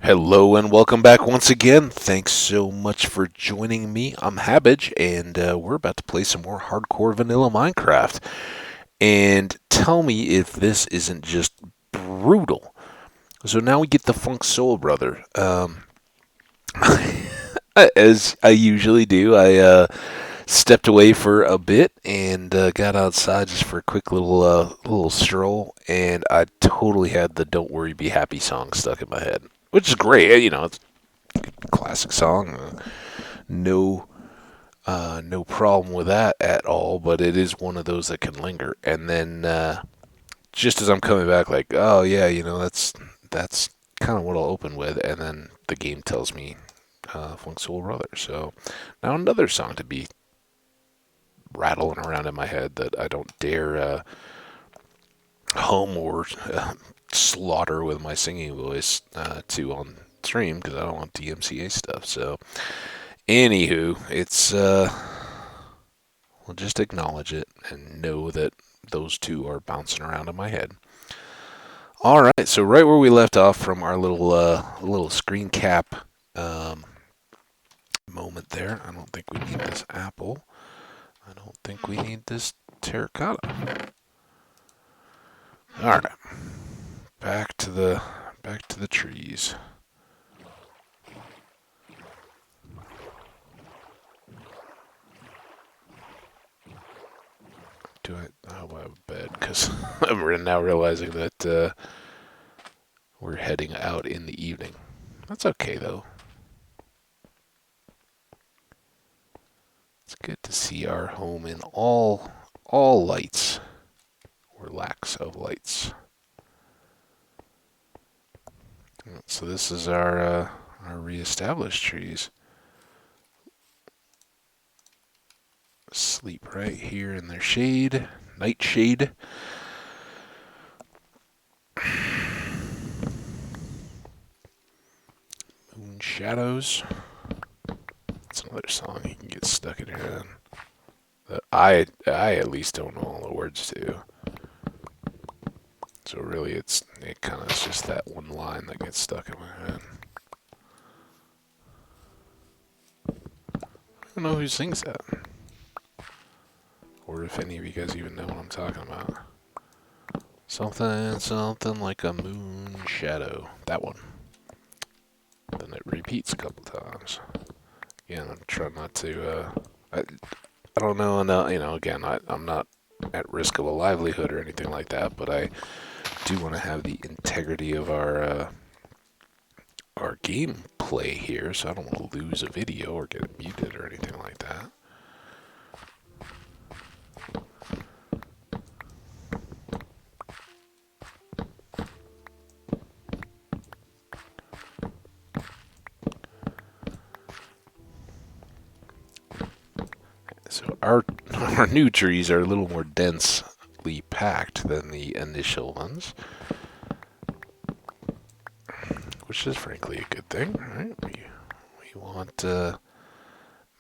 Hello and welcome back once again. Thanks so much for joining me. I'm Hambbage, and we're about to play some more hardcore vanilla Minecraft. And tell me if this isn't just brutal. So now we get the Funk Soul Brother. As I usually do, I stepped away for a bit and got outside just for a quick little stroll, and I totally had the "Don't Worry, Be Happy" song stuck in my head, which is great. It's a classic song. No problem with that at all. But it is one of those that can linger. And then just as I'm coming back, like, oh yeah, that's kind of what I'll open with, and then the game tells me Funk Soul Brother. So now another song to be rattling around in my head that I don't dare hum or slaughter with my singing voice to on stream because I don't want DMCA stuff. So, anywho, it's we'll just acknowledge it and know that those two are bouncing around in my head. All right, so right where we left off from our little screen cap um, moment there. I don't think we need this apple. I don't think we need this terracotta. All right, back to the trees. I hope I have a bed because I'm now realizing that we're heading out in the evening. That's okay though. It's good to see our home in all lights or lacks of lights. So this is our reestablished trees. Sleep right here in their shade, nightshade. Moon shadows. That's another song you can get stuck in your head. That I at least don't know all the words to. So really, it kind of is just that one line that gets stuck in my head. I don't know who sings that, or if any of you guys even know what I'm talking about. Something like a moon shadow. That one. Then it repeats a couple times. Again, I'm trying not to. I don't know. No, again, I'm not at risk of a livelihood or anything like that, but I do want to have the integrity of our gameplay here, so I don't want to lose a video or get it muted or anything like that. So our new trees are a little more densely packed than the initial ones, which is frankly a good thing, right? We want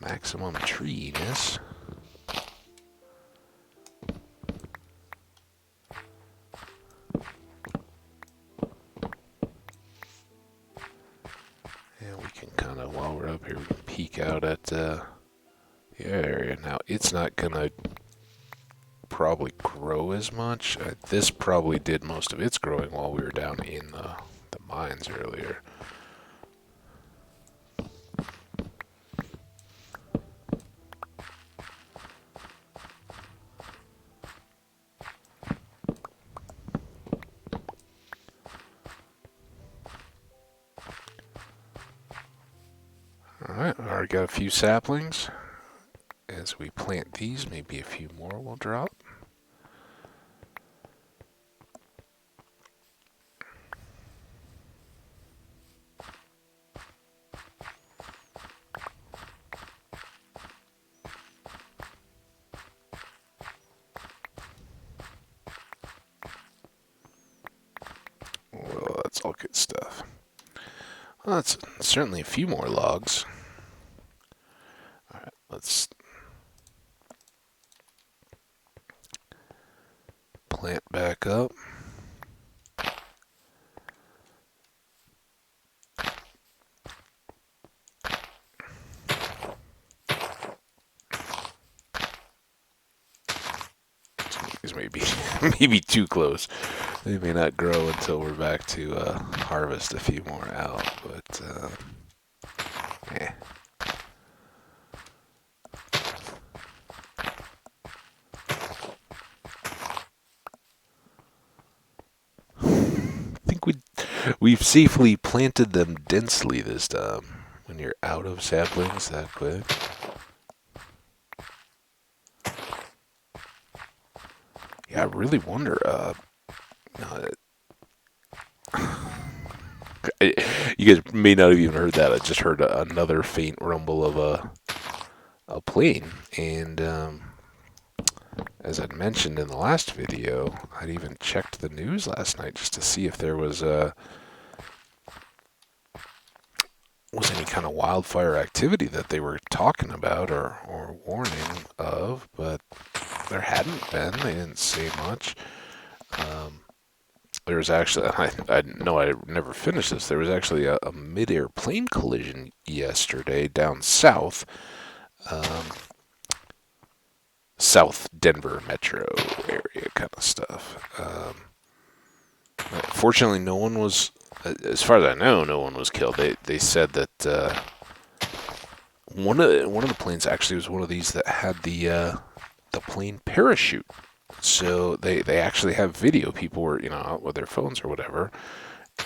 maximum treeness. And we can kind of, while we're up here, we can peek out at the area. Now, it's not going to probably grow as much. This probably did most of its growing while we were down in the mines earlier. Alright, I already got a few saplings. As we plant these, maybe a few more will drop. Well, that's all good stuff. Well, that's certainly a few more logs. Alright, let's plant back up. may be maybe too close. They may not grow until we're back to harvest a few more out. But yeah. I think we've safely planted them densely this time. When you're out of saplings that quick. Yeah, I really wonder. You guys may not have even heard that. I just heard another faint rumble of a plane, and as I'd mentioned in the last video, I'd even checked the news last night just to see if there was any kind of wildfire activity that they were talking about or warning of, but there hadn't been. They didn't say much. There was actually, I know I never finished this, there was actually a mid-air plane collision yesterday down south, South Denver metro area kind of stuff. Fortunately, no one was, as far as I know, no one was killed. They said that one of the planes actually was one of these that had the plane parachute. So they actually have video. People were out with their phones or whatever,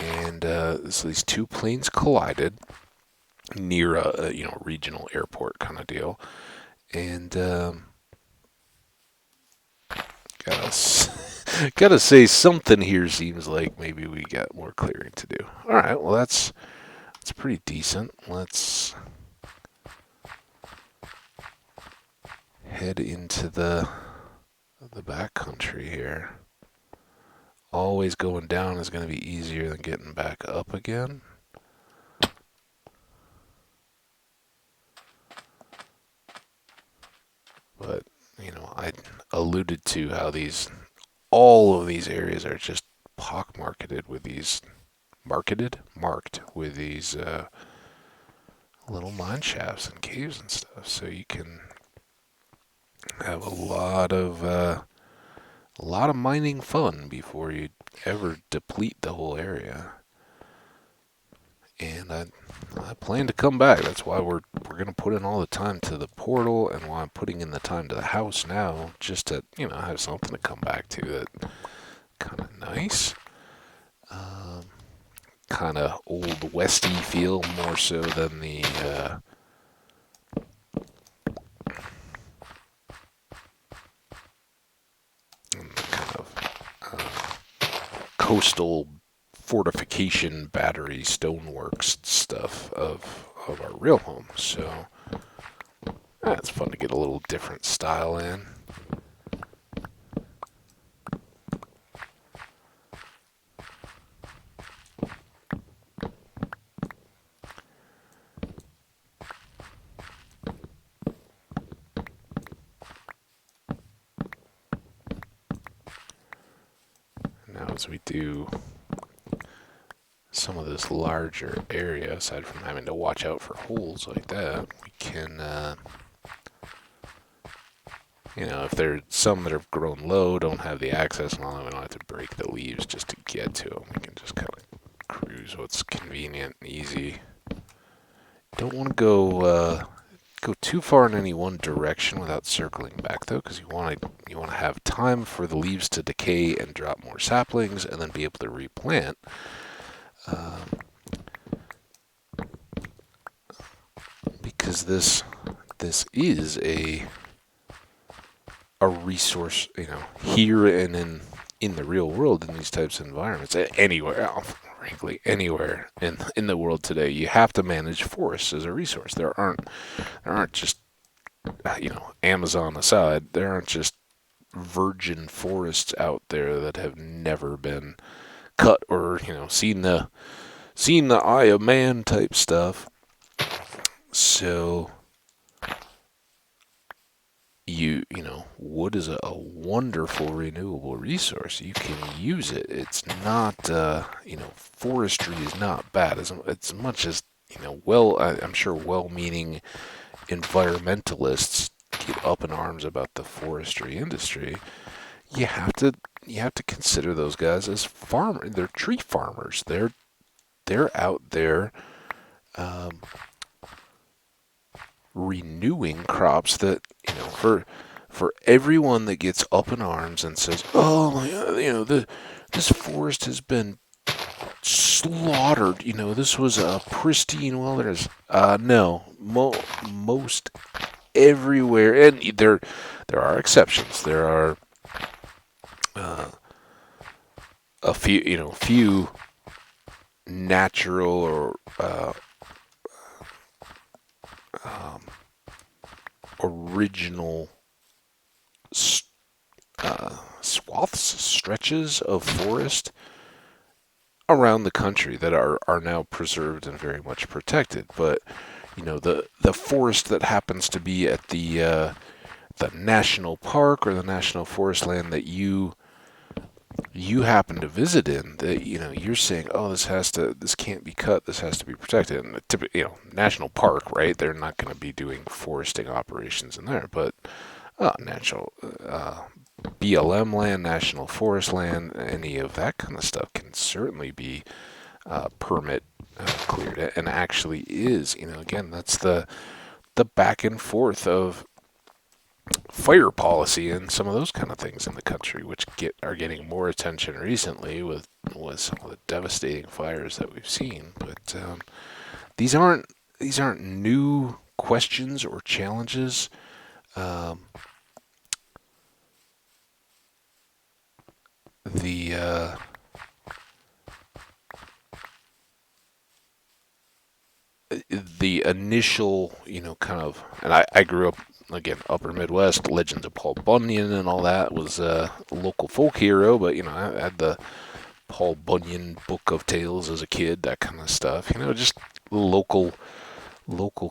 and so these two planes collided near a regional airport kind of deal, and gotta say something here seems like maybe we got more clearing to do. All right, well that's pretty decent. Let's head into the back country here. Always going down is going to be easier than getting back up again. But, I alluded to how all of these areas are just marked with these little mine shafts and caves and stuff. So you can have a lot of mining fun before you ever deplete the whole area. And I plan to come back. That's why we're gonna put in all the time to the portal, and why I'm putting in the time to the house now, just to have something to come back to that kind of nice, kind of old westy feel more so than the kind of coastal fortification battery stoneworks stuff of our real home. So it's fun to get a little different style in. Now as we do some of this larger area, aside from having to watch out for holes like that, we can, if there's some that have grown low, don't have the access and all that, we don't have to break the leaves just to get to them. We can just kind of cruise what's convenient and easy. Don't want to go too far in any one direction without circling back though, because you want to have time for the leaves to decay and drop more saplings, and then be able to replant. Because this is a resource, here and in the real world, in these types of environments, anywhere, frankly, anywhere in the world today, you have to manage forests as a resource. There aren't just, Amazon aside, there aren't just virgin forests out there that have never been cut or seen the eye of man type stuff. So wood is a wonderful renewable resource. You can use it. It's not forestry is not bad as much as I'm sure well-meaning environmentalists get up in arms about the forestry industry. you have to consider those guys as farmers. They're tree farmers. They're out there um, renewing crops that, for everyone that gets up in arms and says, "Oh my, this forest has been slaughtered. This was a pristine wilderness." No, most everywhere, and there are exceptions. There are uh, a few natural or um, original swaths, stretches of forest around the country that are now preserved and very much protected. But the forest that happens to be at the national park or the national forest land that you happen to visit in, that you're saying, oh, this can't be cut, this has to be protected. And typically, national park, right? They're not going to be doing foresting operations in there, but natural BLM land, national forest land, any of that kind of stuff can certainly be permit cleared, and actually is. Again, that's the back and forth of fire policy and some of those kind of things in the country, which are getting more attention recently with some of the devastating fires that we've seen. But these aren't new questions or challenges. Um, the the initial, kind of, and I grew up, again, upper Midwest, legends of Paul Bunyan and all that was a local folk hero, but, I had the Paul Bunyan book of tales as a kid, that kind of stuff, just local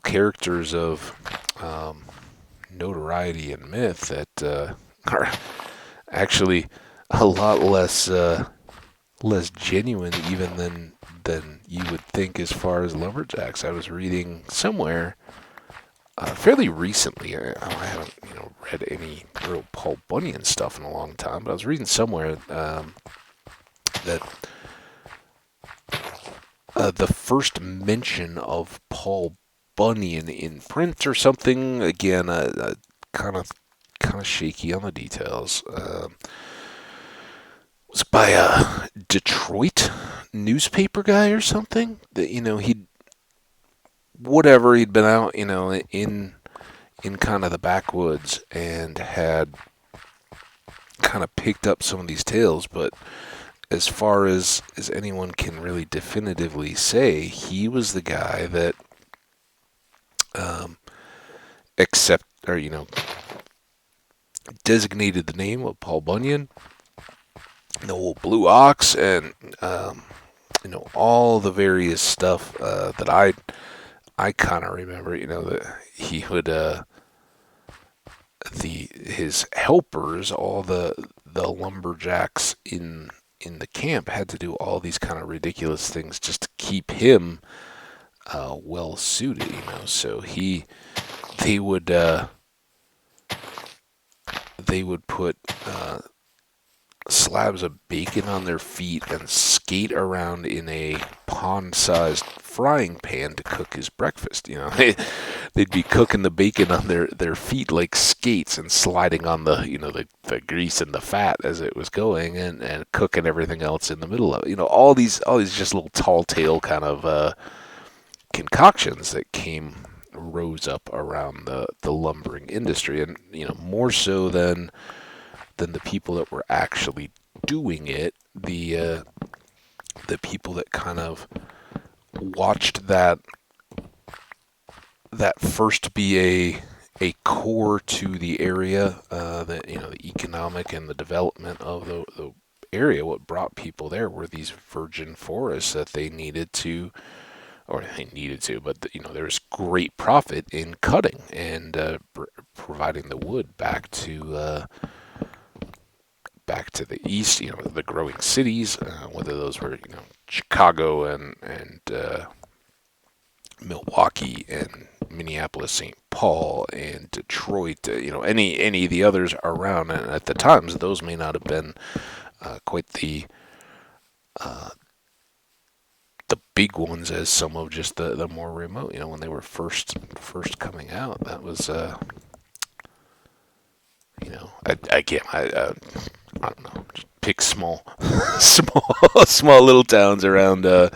characters of notoriety and myth that are actually a lot less genuine even than you would think as far as lumberjacks. I was reading somewhere fairly recently. I haven't read any real Paul Bunyan stuff in a long time, but I was reading somewhere that the first mention of Paul Bunyan in print or something. Again, kind of shaky on the details. Was by a Detroit newspaper guy or something. That he'd been out in kind of the backwoods and had kind of picked up some of these tales, but as far as anyone can really definitively say, he was the guy that accept or designated the name of Paul Bunyan, the old blue ox, and all the various stuff that I kind of remember. That he would his helpers, all the lumberjacks in the camp, had to do all these kind of ridiculous things just to keep him well suited. So they would put slabs of bacon on their feet and skate around in a pond-sized frying pan to cook his breakfast. They'd be cooking the bacon on their feet like skates and sliding on the grease and the fat as it was going, and cooking everything else in the middle of it. All these just little tall tale kind of concoctions that rose up around the lumbering industry, and more so than the people that were actually doing it, the people that kind of watched that first be a core to the area, that the economic and the development of the area. What brought people there were these virgin forests that they needed to, but there's great profit in cutting and providing the wood back to the east, the growing cities, whether those were, Chicago and Milwaukee and Minneapolis, St. Paul, and Detroit, any of the others around. And at the times, those may not have been quite the big ones as some of just the more remote. When they were first coming out, that was I don't know, just pick small, small little towns around the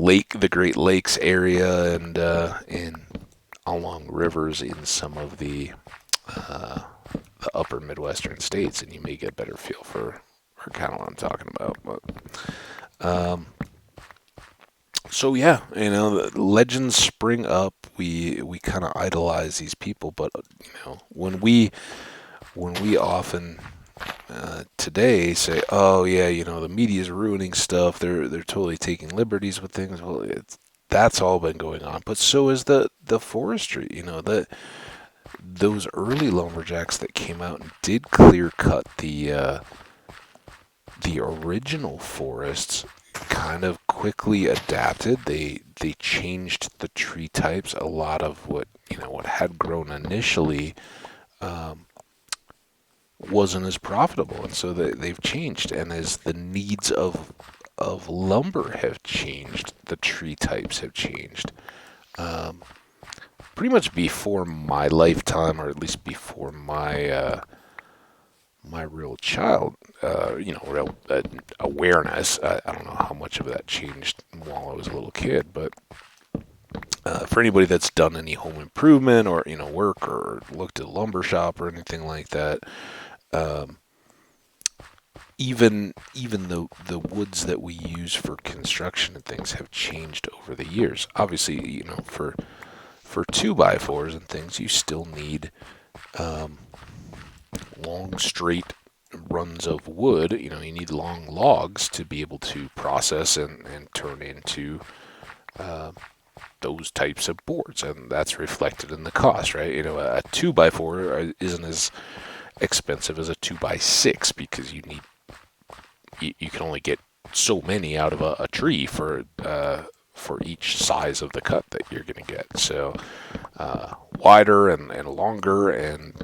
lake, the Great Lakes area, and along rivers in some of the upper Midwestern states, and you may get a better feel for kind of what I'm talking about. But so yeah, the legends spring up. We kind of idolize these people, but when we often today say, oh yeah, the media's ruining stuff. They're totally taking liberties with things. Well, that's all been going on, but so is the forestry. Those early lumberjacks that came out and did clear cut the original forests kind of quickly adapted. They changed the tree types. A lot of what had grown initially wasn't as profitable, and so they've changed. And as the needs of lumber have changed, the tree types have changed. Pretty much before my lifetime, or at least before my my real child, real awareness. I don't know how much of that changed while I was a little kid, but for anybody that's done any home improvement or work or looked at a lumber shop or anything like that, even the woods that we use for construction and things have changed over the years. Obviously, for 2x4s and things, you still need long straight runs of wood. You need long logs to be able to process and turn into those types of boards, and that's reflected in the cost, right? A 2x4 isn't as expensive as a 2x6 because you can only get so many out of a tree for each size of the cut that you're going to get. So wider and longer and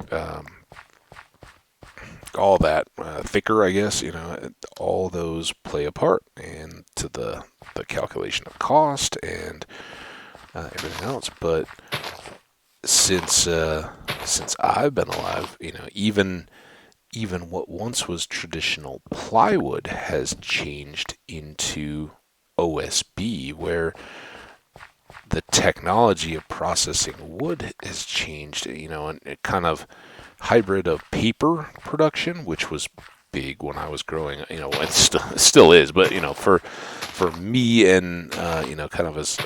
all that thicker, I guess, all those play a part and to the calculation of cost and everything else. But since I've been alive, even what once was traditional plywood has changed into OSB, where the technology of processing wood has changed, and it kind of hybrid of paper production, which was big when I was growing, it still is, but for me and kind of as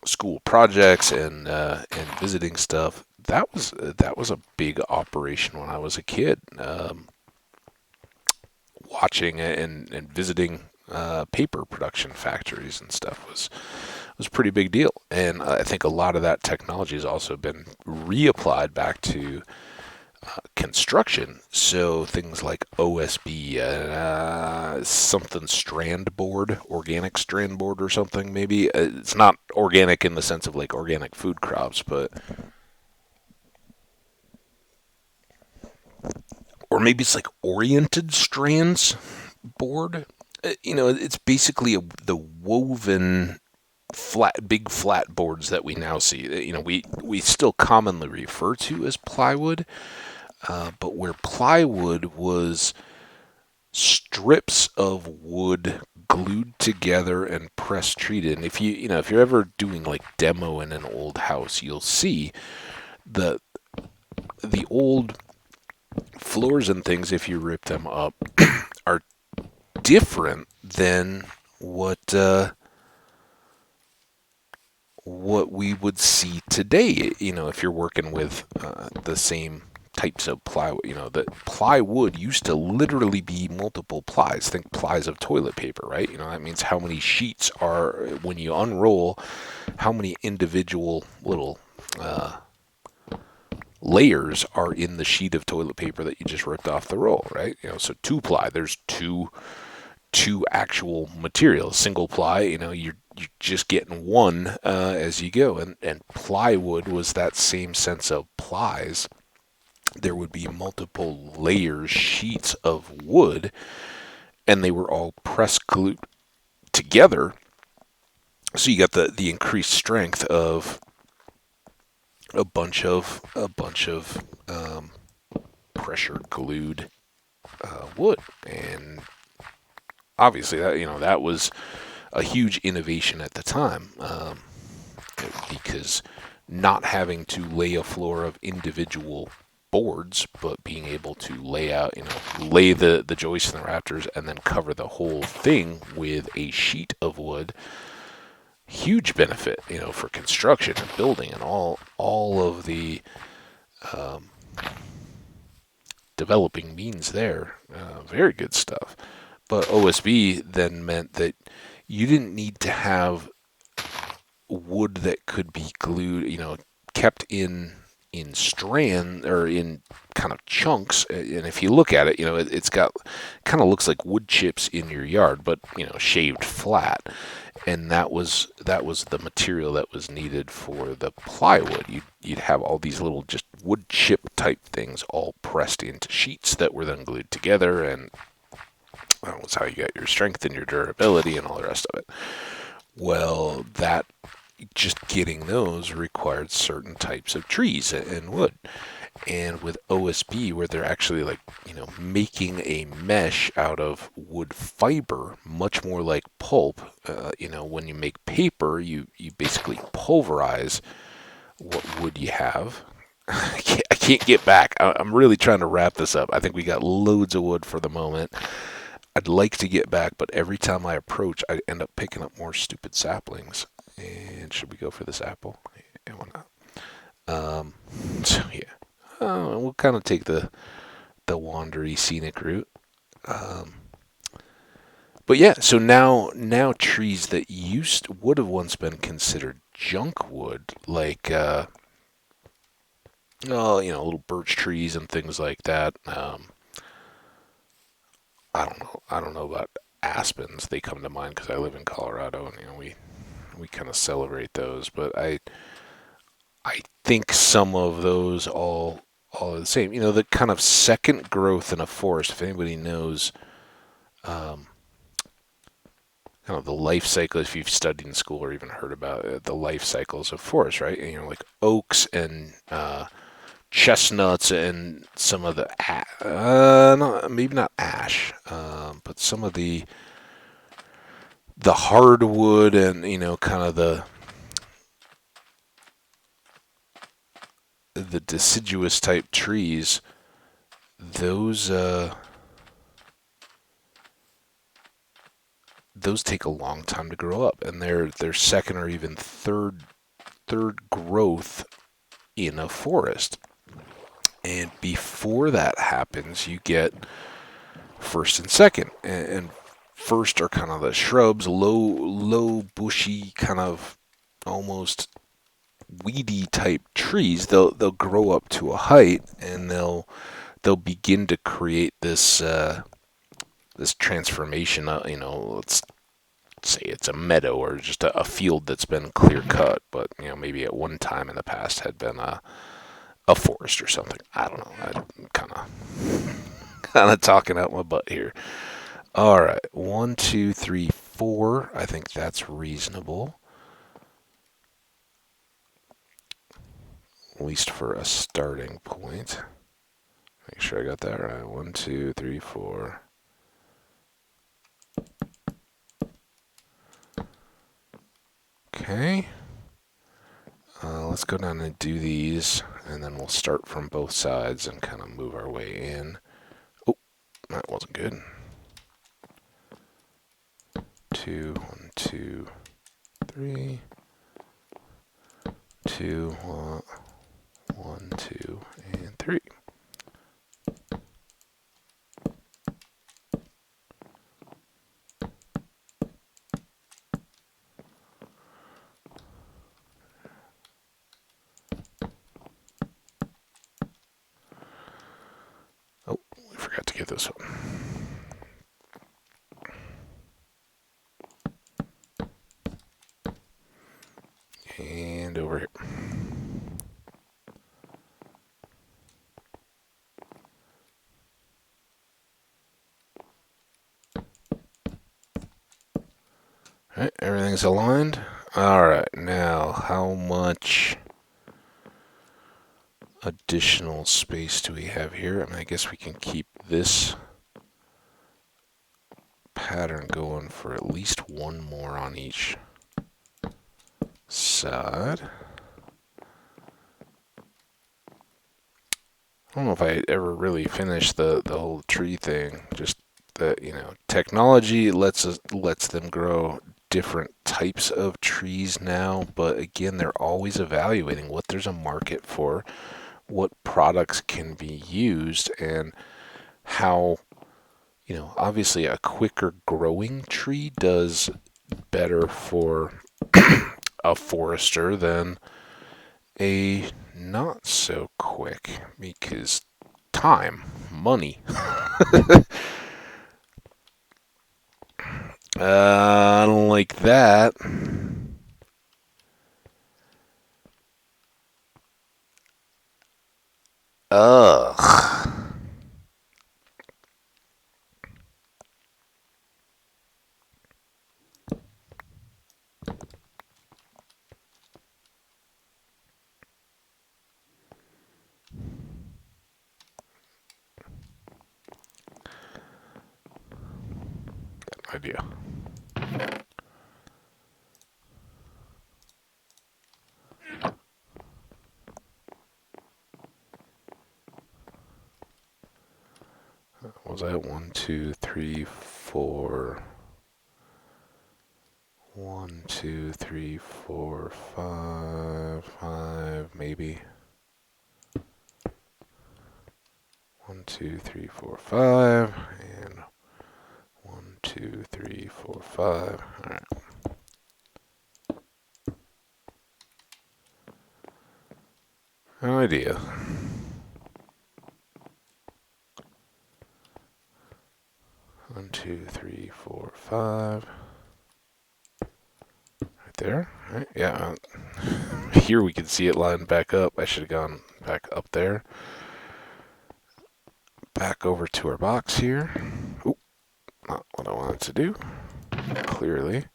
school projects and visiting stuff, that was a big operation when I was a kid. Watching and visiting paper production factories and stuff was a pretty big deal, and I think a lot of that technology has also been reapplied back to construction. So things like OSB, something strand board, organic strand board or something maybe. It's not organic in the sense of like organic food crops, but or maybe it's like oriented strands board. It's basically the woven big flat boards that we now see. We still commonly refer to as plywood. But where plywood was strips of wood glued together and press treated, and if you're ever doing like demo in an old house, you'll see the old floors and things, if you rip them up, are different than what we would see today. If you're working with the same types of plywood. The plywood used to literally be multiple plies. Think plies of toilet paper, right? That means how many sheets are, when you unroll, how many individual little layers are in the sheet of toilet paper that you just ripped off the roll, right? So 2-ply, there's two actual materials. Single ply, you're you're just getting one as you go. And plywood was that same sense of plies. There would be multiple layers, sheets of wood, and they were all press glued together. So you got the increased strength of a bunch of pressure glued wood, and obviously that was a huge innovation at the time, because not having to lay a floor of individual boards, but being able to lay the joists and the rafters and then cover the whole thing with a sheet of wood. Huge benefit, for construction and building and all of the um, developing means there. Very good stuff. But OSB then meant that you didn't need to have wood that could be glued, kept in strand or in kind of chunks. And if you look at it, it's got kind of looks like wood chips in your yard, but shaved flat. And that was the material that was needed for the plywood. You'd have all these little just wood chip type things all pressed into sheets that were then glued together, and that was how you got your strength and your durability and all the rest of it. Well, that just getting those required certain types of trees and wood. And with OSB, where they're actually making a mesh out of wood fiber, much more like pulp. When you make paper, you basically pulverize what wood you have. I can't get back. I'm really trying to wrap this up. I think we got loads of wood for the moment. I'd like to get back, but every time I approach, I end up picking up more stupid saplings. And should we go for this apple? Yeah, why not? So yeah, we'll kind of take the wandery scenic route. But yeah, so now trees that would have once been considered junk wood, like little birch trees and things like that. I don't know about aspens. They come to mind because I live in Colorado, and we kind of celebrate those. But I think some of those all are the same. The kind of second growth in a forest. If anybody knows, um, kind of the life cycle, if you've studied in school or even heard about it, the life cycles of forests, right? Like oaks and chestnuts and some of the maybe not ash, but some of the hardwood and kind of the deciduous type trees. Those take a long time to grow up, and they're second or even third growth in a forest. And before that happens, you get first and second. And first are kind of the shrubs, low bushy, kind of almost weedy type trees. They'll grow up to a height, and they'll begin to create this transformation. Let's say it's a meadow or just a field that's been clear cut, but maybe at one time in the past had been a forest or something. I don't know. I'm kind of talking out my butt here. All right, 1, 2, 3, 4. I think that's reasonable, at least for a starting point. Make sure I got that right. 1, 2, 3, 4. Okay. Let's go down and do these, and then we'll start from both sides and kind of move our way in. Oh, that wasn't good. 2, 1, 2, 3. 2, 1, 2, and 3. Oh, we forgot to get this one. find over here? Alright, everything's aligned. Alright, now how much additional space do we have here? I mean, I guess we can keep this pattern going for at least one more on each side. I don't know if I ever really finished the whole tree thing. Just that, technology lets them grow different types of trees now, but again, they're always evaluating what there's a market for, what products can be used, and how, obviously a quicker growing tree does better for a forester than a not so quick, because time, money. I don't like that. Ugh. Idea. What was that? 1, 2, 3, 4. 1, 2, 3, 4, 5, 5, maybe. 1, 2, 3, 4, 5, and 1, 2, 3, 4, 5. All right. No idea. 1, 2, 3, 4, 5. Right there. All right. Yeah. Here we can see it lined back up. I should have gone back up there. Back over to our box here. Oop, not what I wanted to do. Clearly.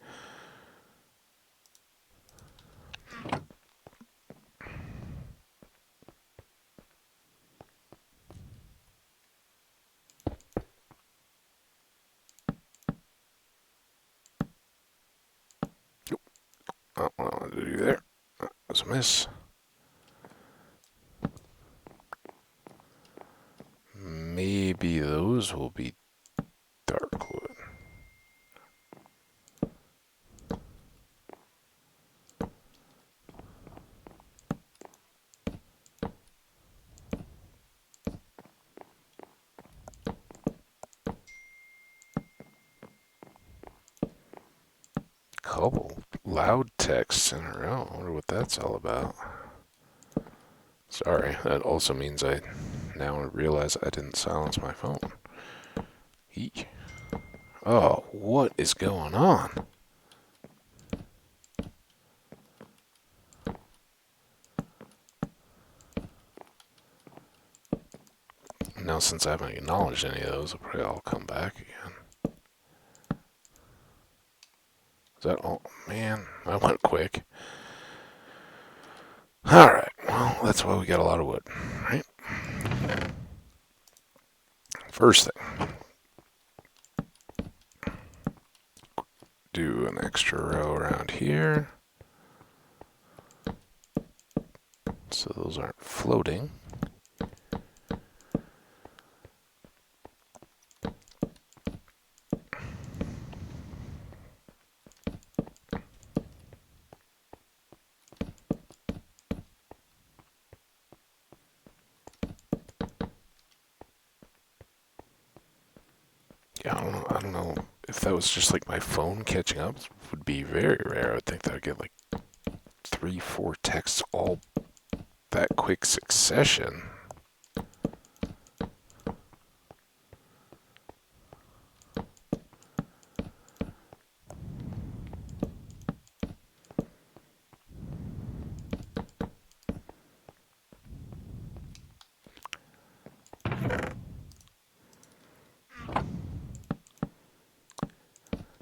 Oop, not what I wanted to do there. That was a miss. Maybe those will be dark wood. Couple loud texts in a row. I wonder what that's all about. Sorry, that also means I now realize I didn't silence my phone. Eek. Oh, what is going on? Now, since I haven't acknowledged any of those, I'll probably all come back again. Is that all? Man, that went quick. Alright, well, that's why we got a lot of wood, right? First thing, do an extra row around here. So those aren't floating. Yeah, I don't know if that was just like my phone catching up. It would be very rare. I would think that I'd get like 3, 4 texts all that quick succession.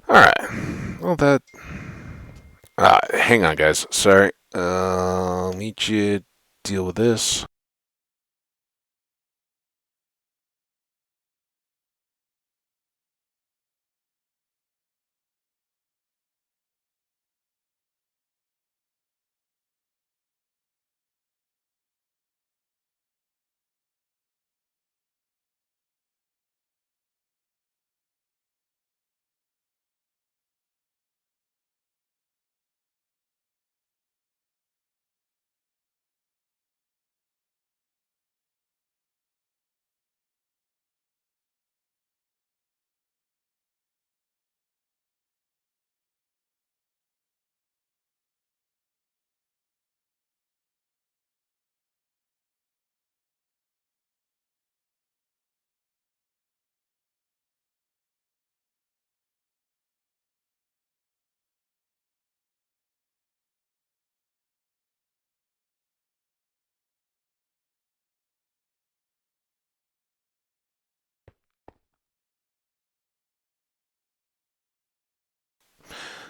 Alright. Well, that... hang on, guys. Sorry. I'll need you to deal with this.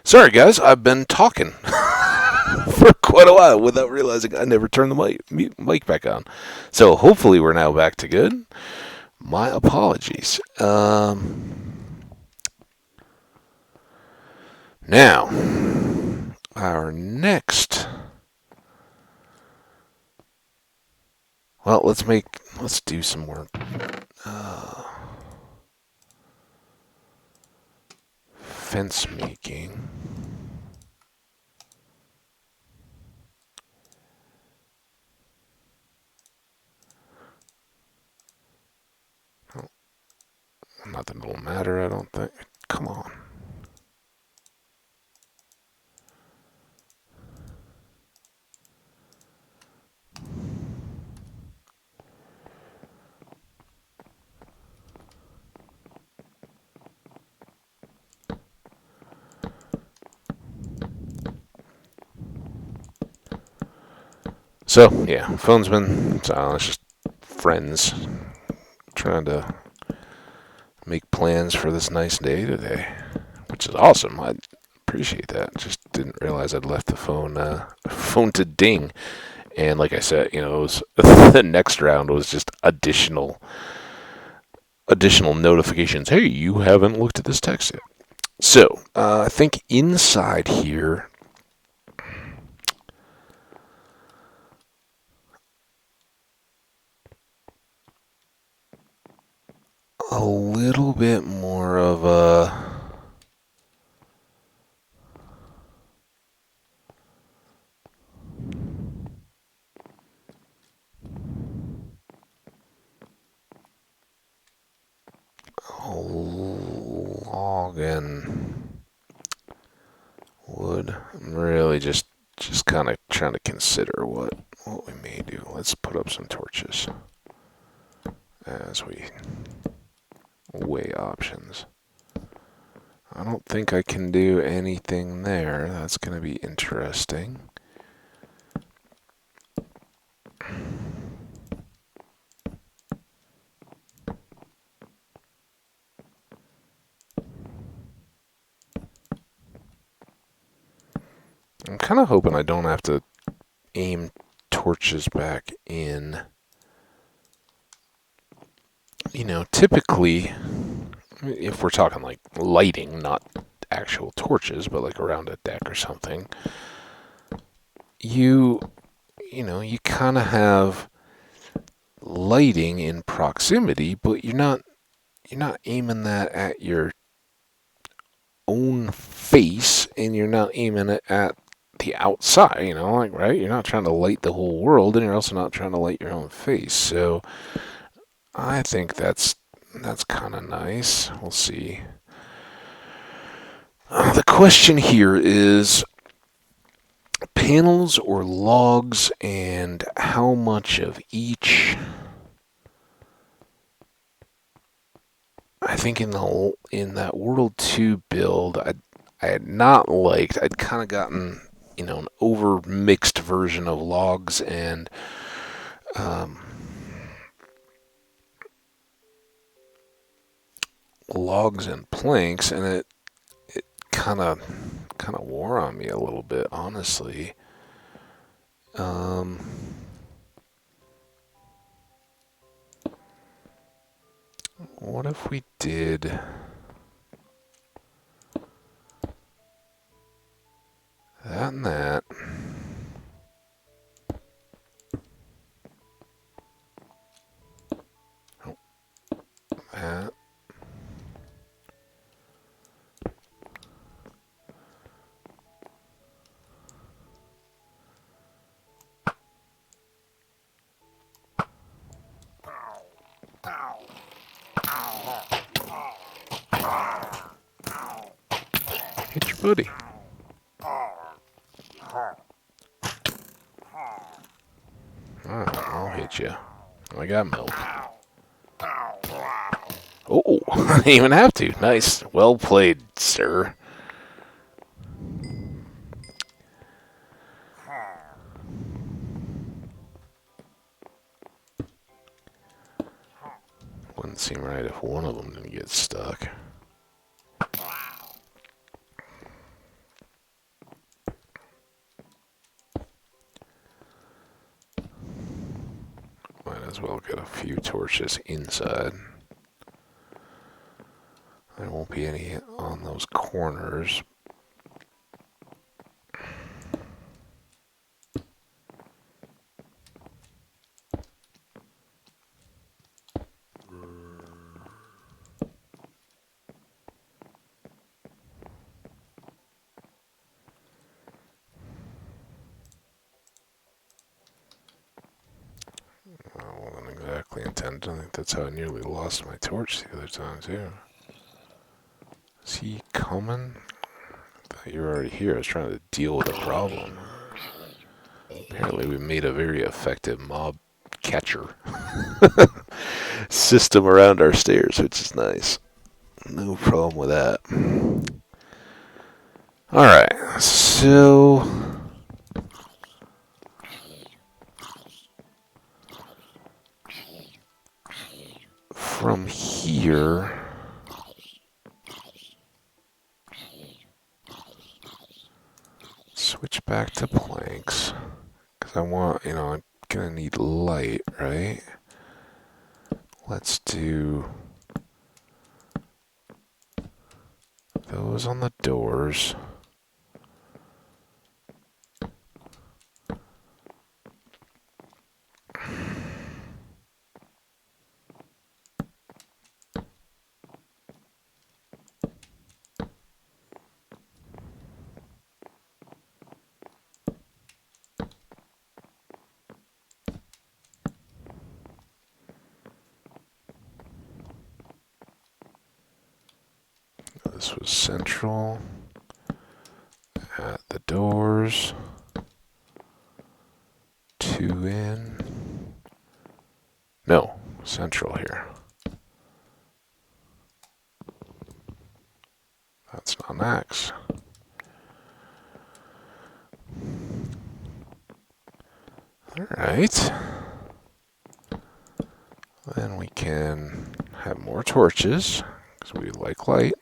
Sorry, guys. I've been talking for quite a while without realizing I never turned the mic back on. So hopefully we're now back to good. My apologies. Now, our next... Well, let's do some more fence making. Oh, not that it'll matter, I don't think. Come on. So, yeah, phone's been... it's just friends trying to make plans for this nice day today, which is awesome. I appreciate that. Just didn't realize I'd left the phone to ding. And like I said, it was the next round was just additional notifications. Hey, you haven't looked at this text yet. So, I think inside here, a little bit more of a... log and wood. I'm really just kind of trying to consider what we may do. Let's put up some torches as we weigh options. I don't think I can do anything there. That's going to be interesting. I'm kind of hoping I don't have to aim torches back in. Typically, if we're talking like lighting, not actual torches, but like around a deck or something, you kind of have lighting in proximity, but you're not aiming that at your own face, and you're not aiming it at the outside, right? You're not trying to light the whole world, and you're also not trying to light your own face. So I think that's kind of nice. We'll see. The question here is panels or logs, and how much of each. I think in that World 2 build, I had not liked. I'd kind of gotten an over mixed version of logs and planks, and kind of wore on me a little bit, honestly. What if we did that and that? Oh, that. Hit your buddy. Alright, I'll hit you. I got milk. Oh, I didn't even have to. Nice. Well played, sir. Wouldn't seem right if one of them didn't get stuck. Might as well get a few torches inside. There won't be any on those corners. I wasn't exactly intended. I think that's how I nearly lost my torch the other time, too. Is he coming? I thought you were already here. I was trying to deal with a problem. Apparently we made a very effective mob catcher system around our stairs, which is nice. No problem with that. Alright, so from here, switch back to planks, because I want, I'm gonna need light, right? Let's do those on the doors. This was central at the doors. 2 in. No, central here. That's not an axe. Alright. Then we can have more torches, because we like light.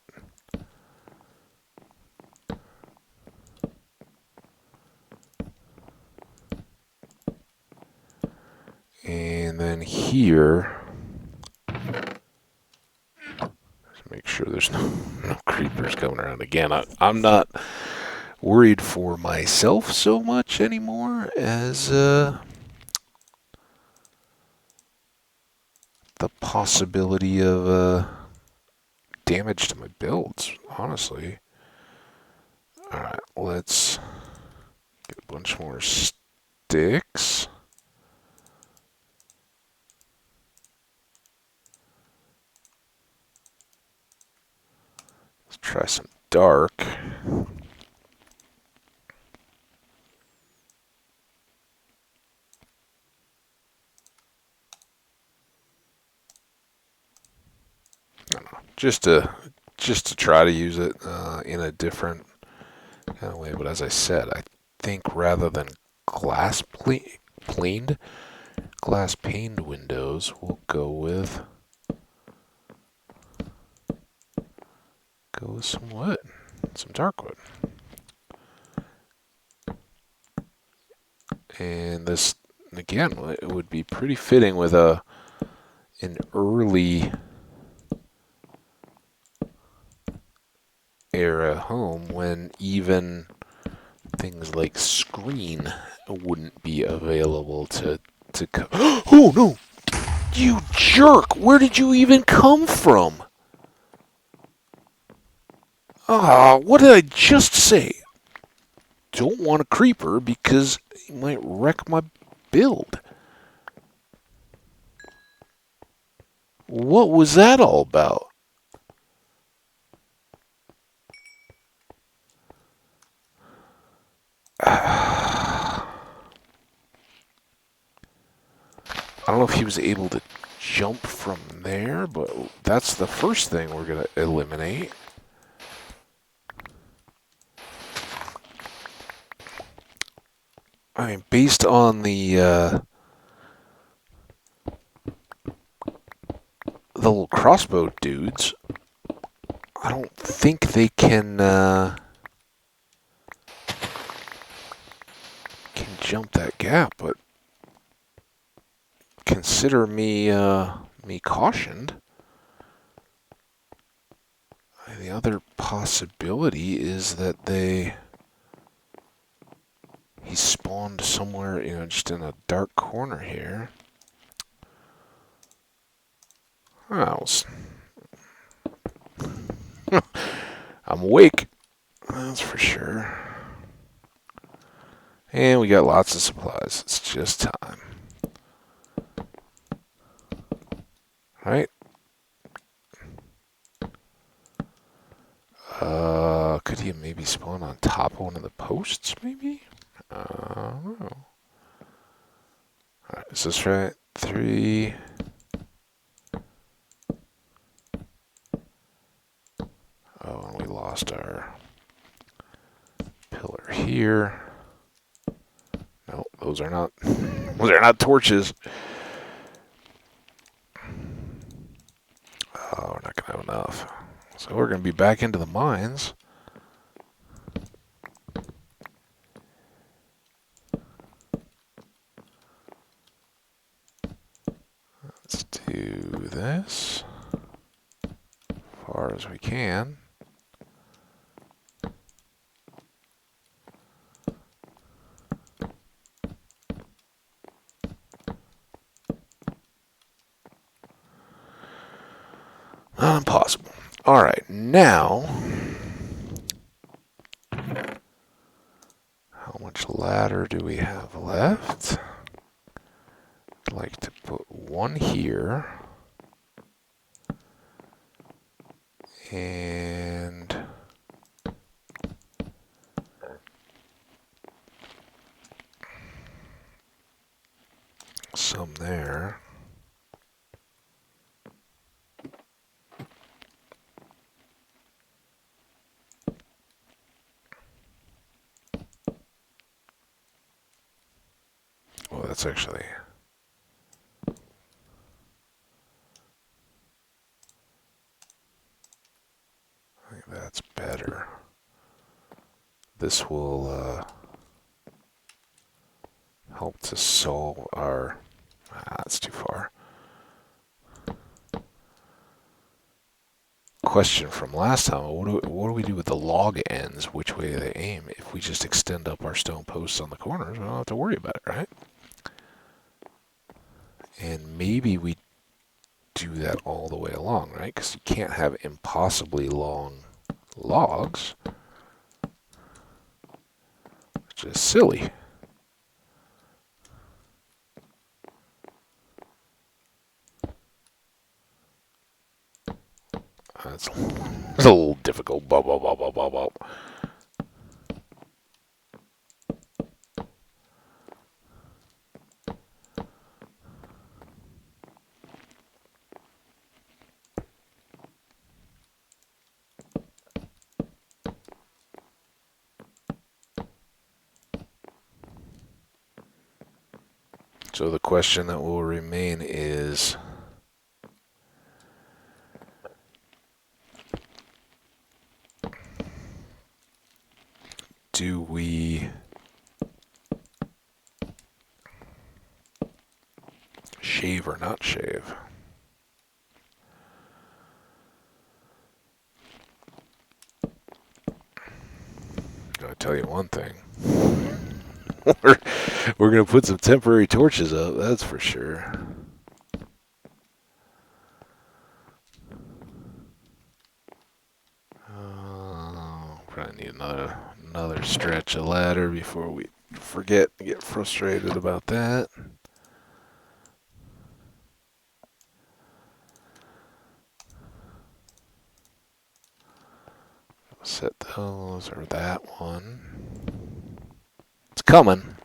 And then here, just make sure there's no creepers coming around again. I'm not worried for myself so much anymore as the possibility of damage to my builds, honestly. Alright, let's get a bunch more sticks. Let's try some dark. I don't know, just to try to use it in a different kind of way. But as I said, I think rather than glass planed windows, we'll go with some wood. some dark wood. And this, again, it would be pretty fitting with an early era home when even things like screen wouldn't be available to Oh no! You jerk! Where did you even come from? Ah, what did I just say? Don't want a creeper because he might wreck my build. What was that all about? I don't know if he was able to jump from there, but that's the first thing we're going to eliminate. I mean, based on the little crossbow dudes, I don't think they can jump that gap, but consider me cautioned. The other possibility is that he spawned somewhere, just in a dark corner here. I'm awake, that's for sure. And we got lots of supplies. It's just time. Right? Could he maybe spawn on top of one of the posts, maybe? I don't know. Alright, is this right? 3. Oh, and we lost our pillar here. No, those are not torches. Oh, we're not gonna have enough. So we're gonna be back into the mines. Let's do this as far as we can. Not impossible. All right, now, how much ladder do we have left? I'd like to put one here. And some there. Well, that's actually... I think that's better. This will help to solve our... that's too far. Question from last time, what do we do with the log ends? Which way do they aim? If we just extend up our stone posts on the corners, we don't have to worry about it, right? And maybe we do that all the way along, right? Because you can't have impossibly long logs. It's just silly. It's a little difficult. Bop, bop, bop, bop, bop, bop. So the question that will remain is, do we shave or not shave? I'll tell you one thing. we're going to put some temporary torches up, that's for sure. Probably need another stretch of ladder before we forget and get frustrated about that. Set those, or that one. It's coming.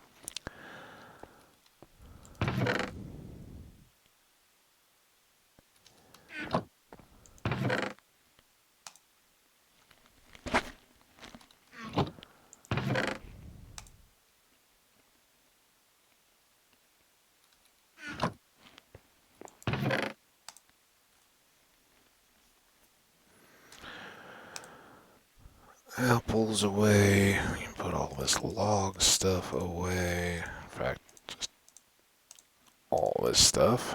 Apples away. You can put all this log stuff away. In fact, just all this stuff.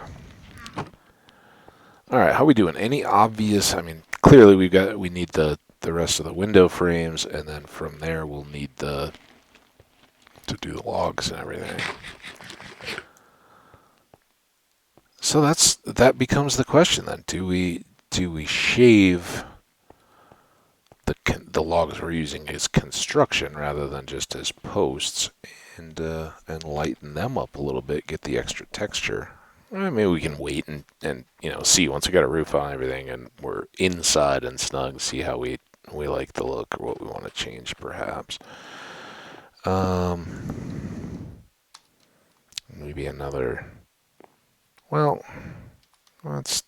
All right, how are we doing? Any obvious? I mean, clearly we need the rest of the window frames, and then from there we'll need to do the logs and everything. So that becomes the question then. Do we shave the logs we're using as construction rather than just as posts, and lighten them up a little bit, get the extra texture? Maybe we can wait and see once we got a roof on everything and we're inside and snug, see how we like the look or what we want to change perhaps. Maybe another. Well, it's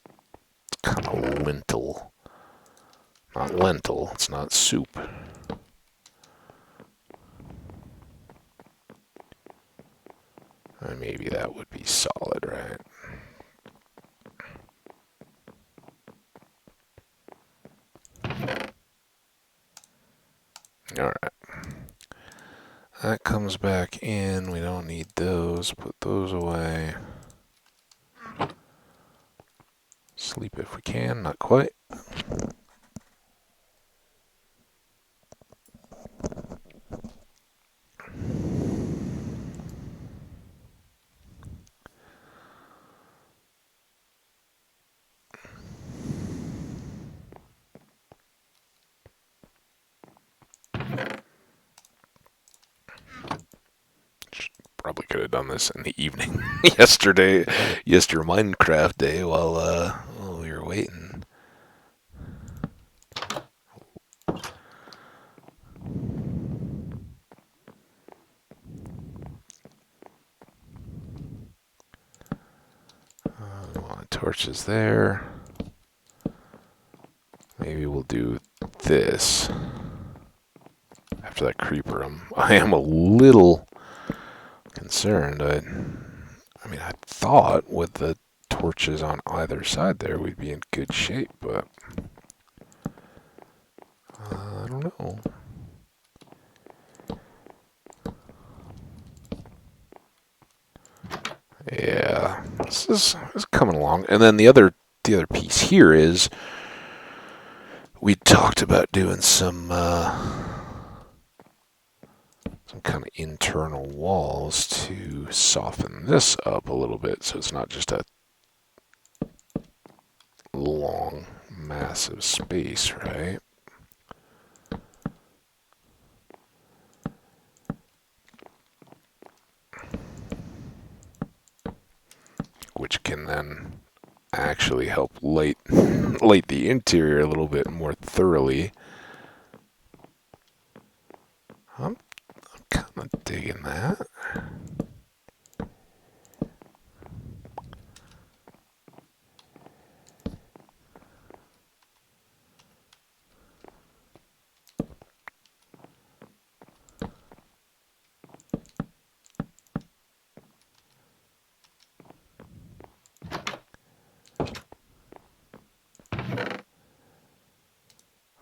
kind of lentil. Not lentil, it's not soup. Maybe that would be solid, right? Alright. That comes back in. We don't need those. Put those away. Sleep if we can. Not quite. Probably could have done this in the evening yesterday Minecraft day while we were waiting. Torches there. Maybe we'll do this after that creeper. I am a little concerned. I thought with the torches on either side there we'd be in good shape, but I don't know. Yeah, this is coming along. And then the other piece here is we talked about doing some kind of internal walls to soften this up a little bit, so it's not just a long, massive space, right? Which can then actually help light the interior a little bit more thoroughly. I'm kind of digging that.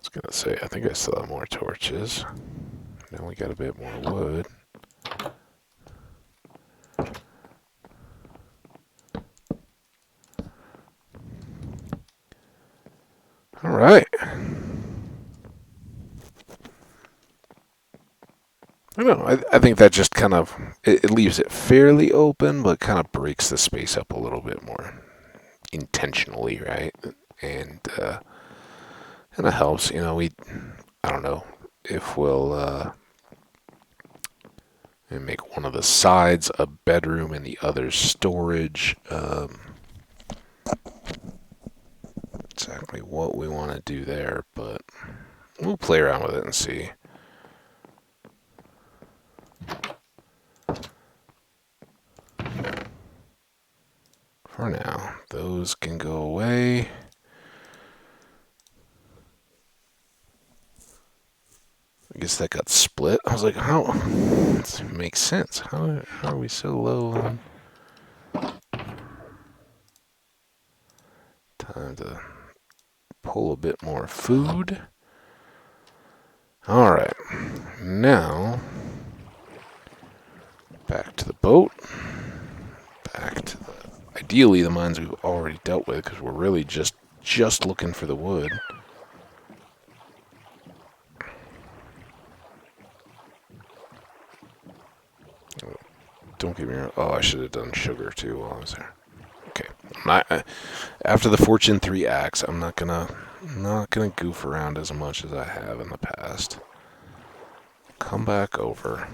I was gonna say, I think I still have more torches. Now we got a bit more wood. All right. I don't know. I think that just kind of it leaves it fairly open, but kind of breaks the space up a little bit more intentionally, right? And kind of helps. I don't know if we'll make one of the sides a bedroom and the other storage. Exactly what we want to do there, but we'll play around with it and see. For now, those can go away. I guess that got split. I was like, how? This makes sense. How are we so low on time to pull a bit more food? All right, now back to the boat. Back to ideally the mines we've already dealt with, because we're really just looking for the wood. Don't get me wrong. Oh, I should have done sugar too while I was there. Okay. After the Fortune 3 axe, I'm not gonna goof around as much as I have in the past. Come back over.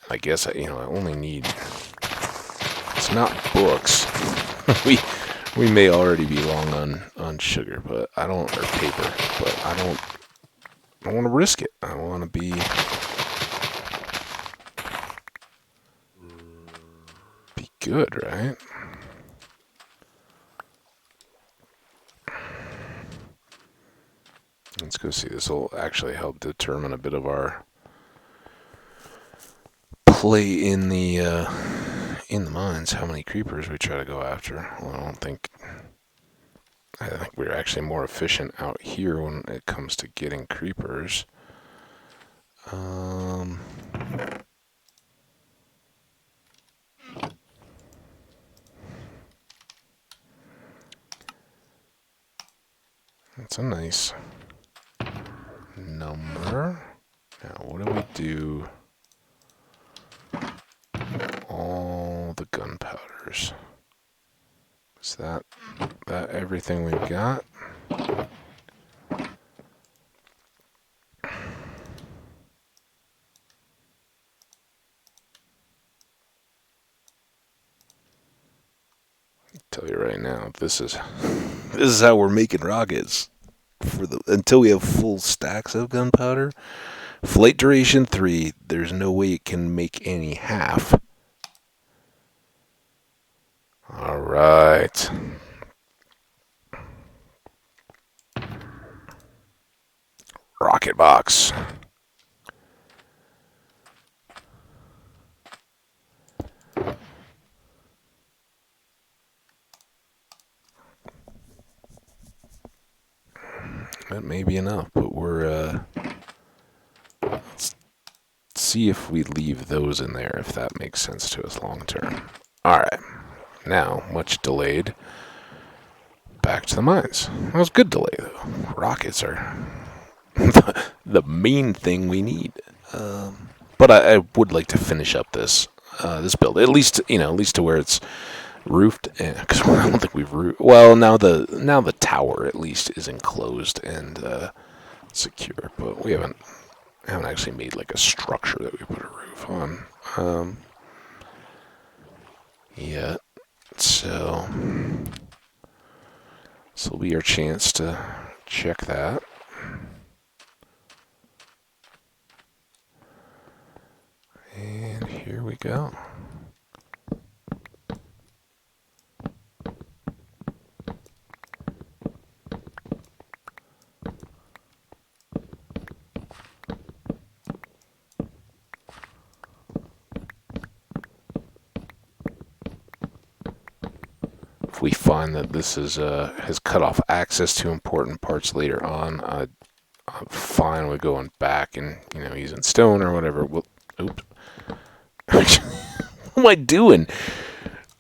I guess I only need. It's not books. we may already be long on sugar, but I don't, or paper, but I don't want to risk it. I want to be good, right? Let's go see. This will actually help determine a bit of our play in the mines. How many creepers we try to go after? Well, I think we're actually more efficient out here when it comes to getting creepers. That's a nice number. Now, what do we do? All the gunpowders. Is that everything we've got? Tell you right now, this is how we're making rockets until we have full stacks of gunpowder. Flight duration 3. There's no way it can make any half. All right. Rocket box. That may be enough, but let's see if we leave those in there, if that makes sense to us long term. All right. Now, much delayed. Back to the mines. That was good delay, though. Rockets are the main thing we need. But I would like to finish up this build, at least to where it's roofed, because I don't think we've roofed. Well, now the tower at least is enclosed and secure, but we haven't actually made like a structure that we put a roof on yet. So this will be our chance to check that. And here we go. we find that this is has cut off access to important parts later on, I'm fine with going back and using stone or whatever. Well, oops. What am I doing?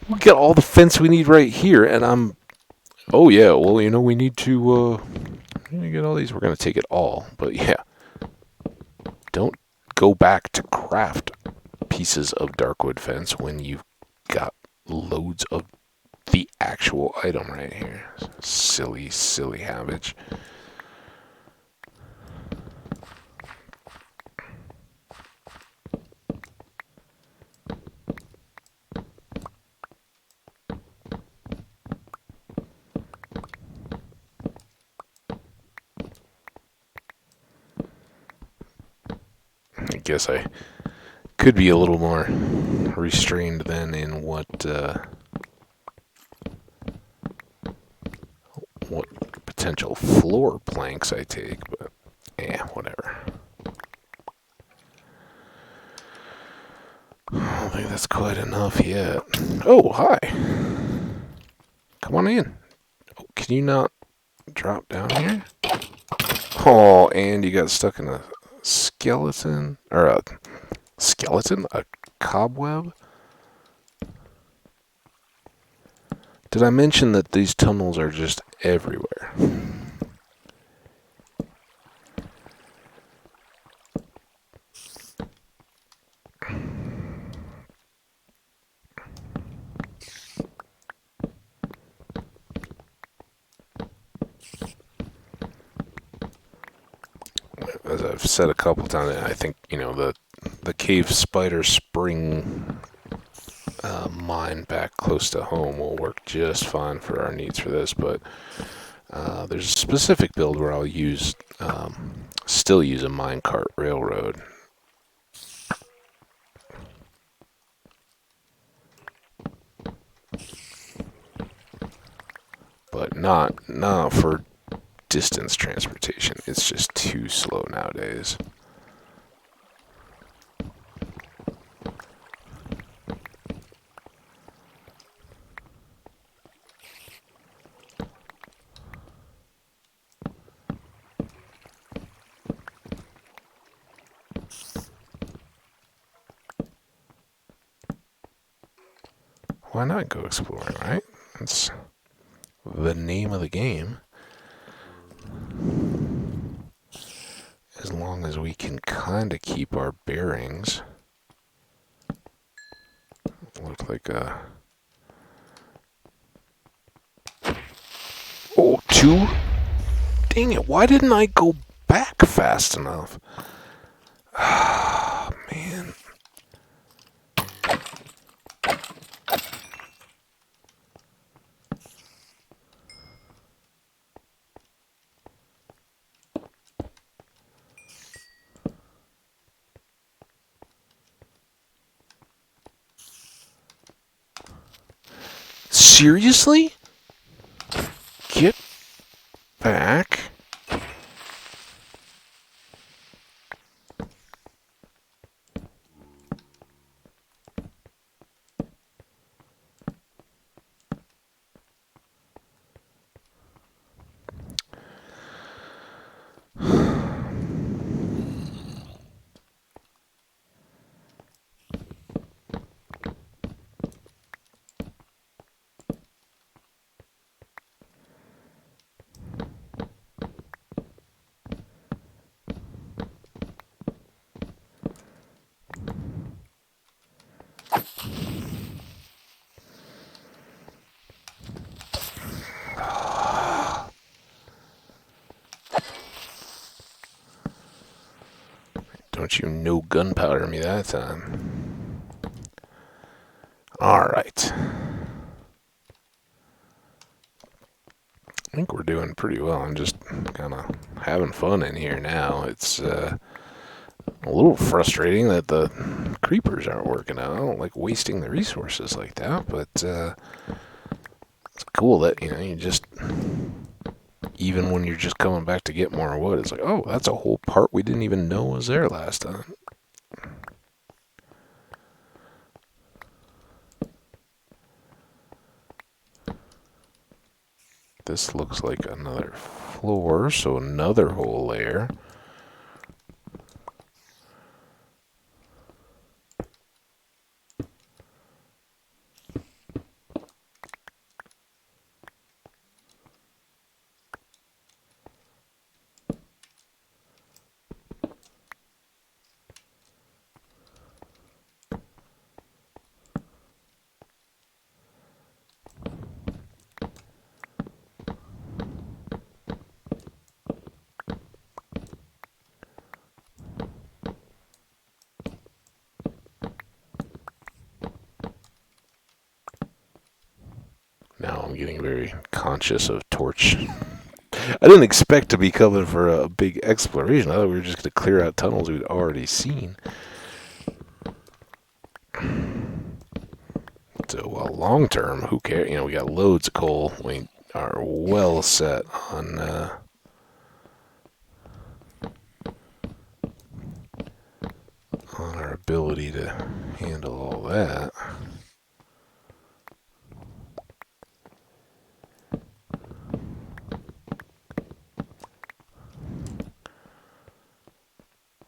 We got all the fence we need right here, and I'm. Oh yeah, well we need to get all these. We're gonna take it all, but yeah, don't go back to craft pieces of darkwood fence when you've got loads of the actual item right here. Silly, silly Hambbage. I guess I could be a little more restrained then in what potential floor planks I take, but yeah, whatever. I don't think that's quite enough yet. Oh, hi. Come on in. Oh, can you not drop down here? Oh, and you got stuck in a skeleton, or a skeleton? A cobweb? Did I mention that these tunnels are just everywhere? As I've said a couple times, I think, the cave spider spring mine back close to home will work just fine for our needs for this, but there's a specific build where I'll still use a minecart railroad. But not for distance transportation. It's just too slow nowadays. Why not go exploring, right? That's the name of the game. As long as we can kind of keep our bearings. Look like a... Oh, 2? Dang it, why didn't I go back fast enough? Ah, man. Seriously? Get back? Don't you no gunpowder me that time. Alright. I think we're doing pretty well. I'm just kind of having fun in here now. It's a little frustrating that the creepers aren't working out. I don't like wasting the resources like that, but it's cool that, you just... Even when you're just coming back to get more wood, it's like, oh, that's a whole part we didn't even know was there last time. this looks like another floor, so another whole layer. Now I'm getting very conscious of torch. I didn't expect to be coming for a big exploration. I thought we were just going to clear out tunnels we'd already seen. So, well, long term, who cares? You know, we got loads of coal. We are well set on our ability to handle all that.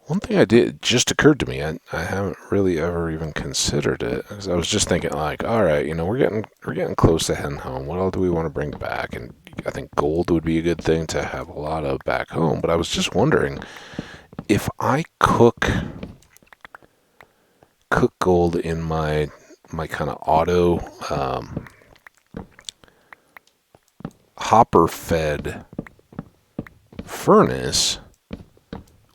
One thing I did just occurred to me. I haven't really ever even considered it, because I was just thinking like, all right, you know, we're getting close to heading home. What all do we want to bring back? And I think gold would be a good thing to have a lot of back home. But I was just wondering if I cook gold in my kind of auto hopper fed furnace.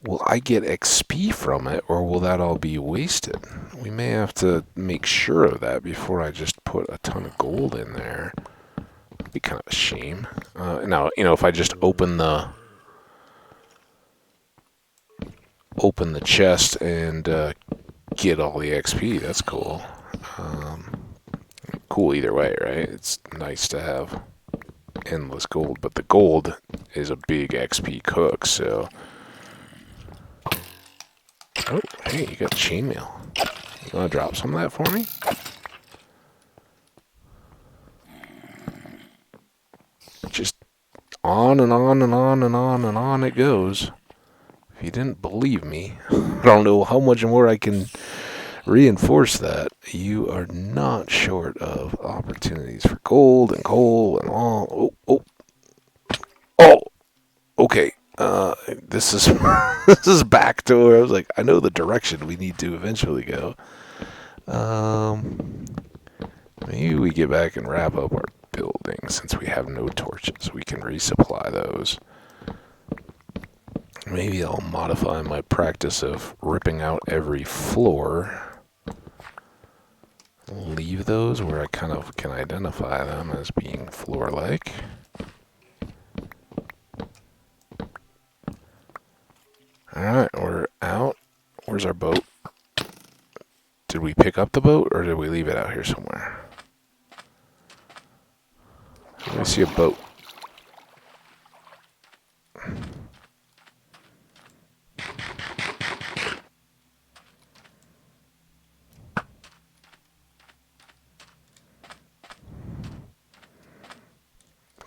Will I get XP from it, or will that all be wasted? We may have to make sure of that before I just put a ton of gold in there. It'd be kind of a shame. Now, you know, if I just open the chest and get all the XP, that's cool. Cool either way, right? It's nice to have endless gold, but the gold is a big XP cook, so... Oh, hey, you got chainmail. You want to drop some of that for me? Just on and on and on and on and on it goes. If you didn't believe me, I don't know how much more I can reinforce that. You are not short of opportunities for gold and coal and all. Oh, okay. This is this is back to where I was like, I know the direction we need to eventually go. Maybe we get back and wrap up our building since we have no torches. We can resupply those. Maybe I'll modify my practice of ripping out every floor. Leave those where I kind of can identify them as being floor-like. Alright, we're out. Where's our boat? Did we pick up the boat, or did we leave it out here somewhere? Let me see a boat.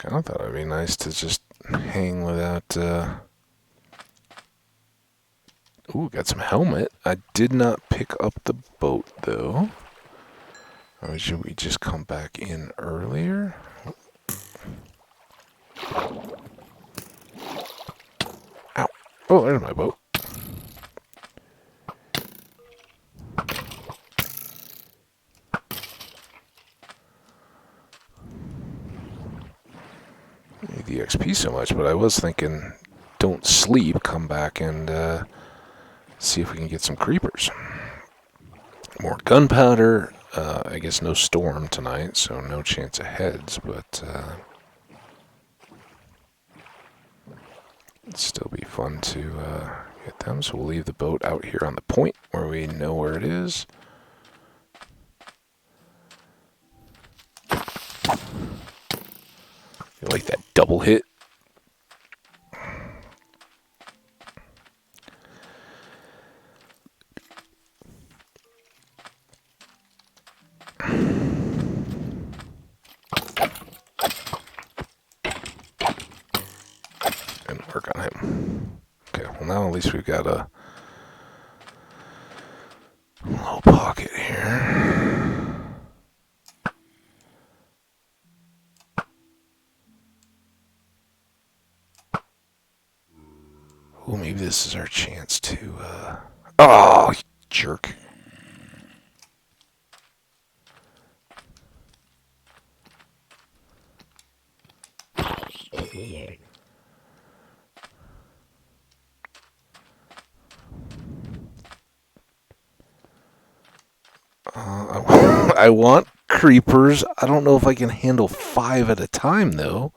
I thought it'd be nice to just hang without... Ooh, got some helmet. I did not pick up the boat, though. Or should we just come back in earlier? Ow. Oh, there's my boat. I need the XP so much, but I was thinking, don't sleep, come back and see if we can get some creepers. More gunpowder. I guess no storm tonight, so no chance of heads, but it'd still be fun to get them. So we'll leave the boat out here on the point where we know where it is. You like that double hit? and work on him. Okay, well now at least we've got a little pocket here. Oh, maybe this is our chance to, oh, you jerk. I want creepers. I don't know if I can handle 5 at a time, though.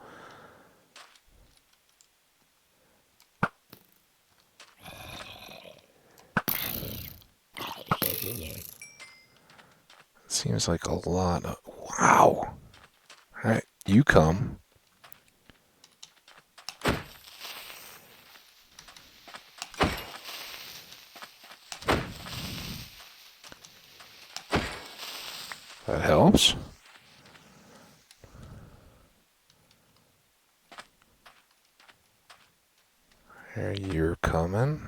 Seems like a lot of... Wow. All right, you come. That helps. There, you're coming.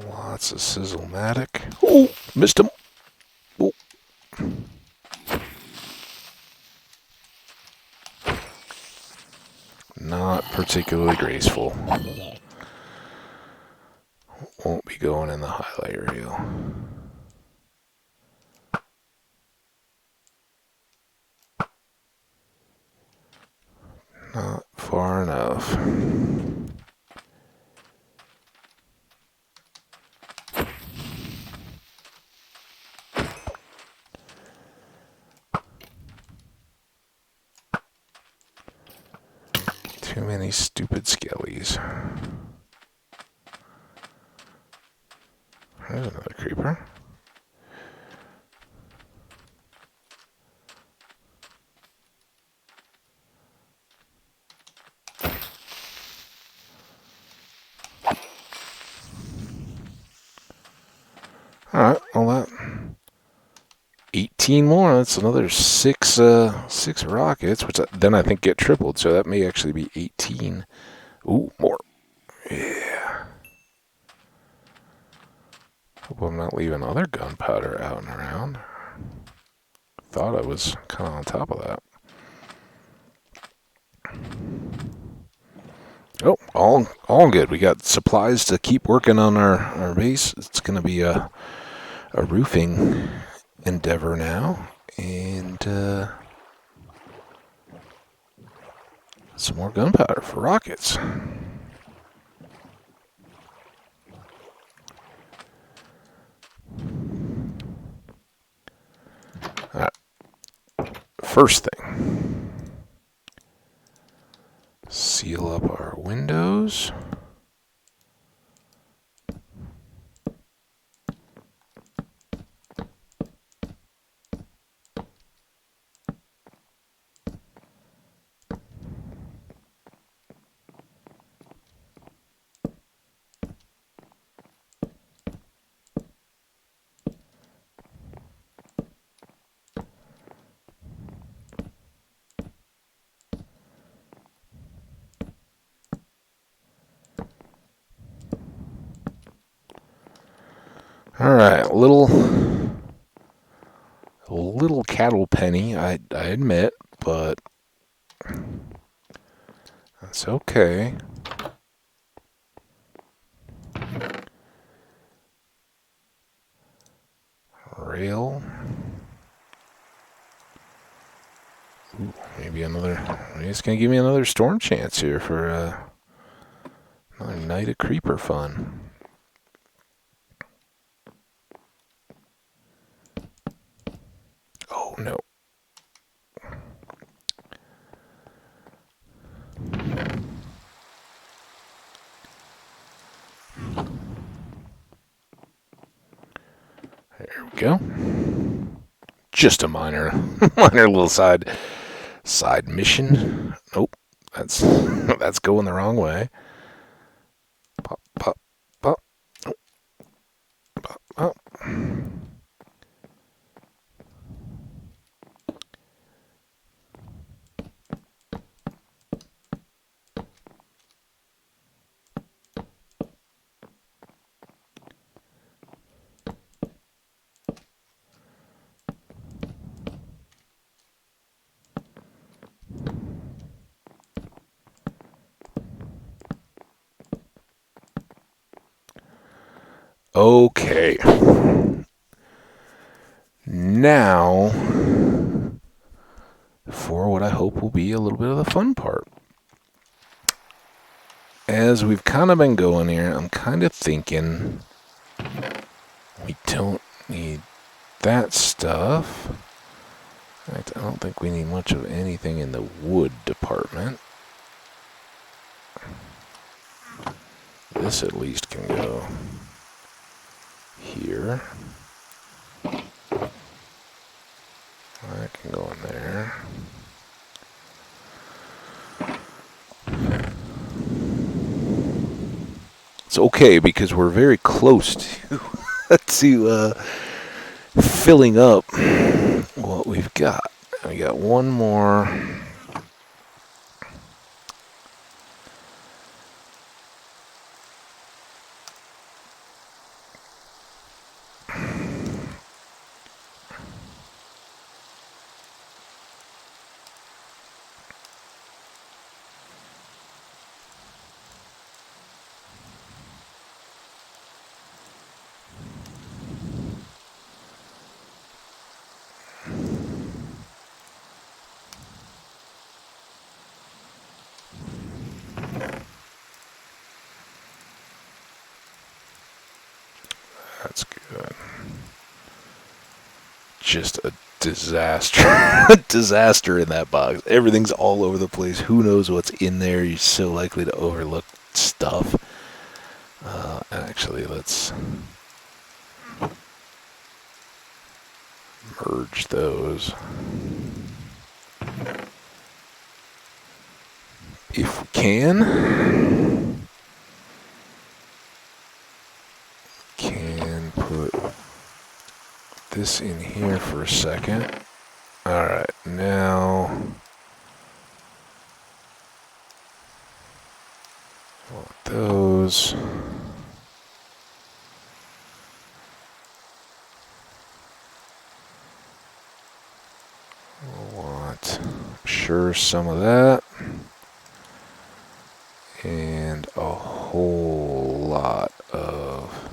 Lots of sizzlematic. Oh, missed him. Oh. Not particularly graceful. Won't be going in the highlight reel. Not far enough. Too many stupid skellies. There's another creeper. Alright, well that 18 more, that's another six rockets, which then I think get tripled, so that may actually be 18. Ooh, more. Yeah. Hope I'm not leaving other gunpowder out and around. Thought I was kind of on top of that. Oh, all good. We got supplies to keep working on our base. It's going to be a roofing endeavor now. And some more gunpowder for rockets. Alright. First thing. Seal up our windows. Alright, a little cattle penny, I admit, but that's okay. Rail. Ooh, maybe it's gonna give me another storm chance here for another night of creeper fun. Oh no. There we go. Just a minor little side mission. Nope, that's going the wrong way. Okay. Now, for what I hope will be a little bit of the fun part. As we've kind of been going here, I'm kind of thinking we don't need that stuff. In fact, I don't think we need much of anything in the wood department. This at least can go here. That can go in there. It's okay because we're very close to to filling up what we've got. We got one more. That's good. Just a disaster. A disaster in that box. Everything's all over the place. Who knows what's in there? You're so likely to overlook stuff. Actually, let's merge those. If we can put this in here for a second. Alright, now want those. We'll want sure some of that. And a whole lot of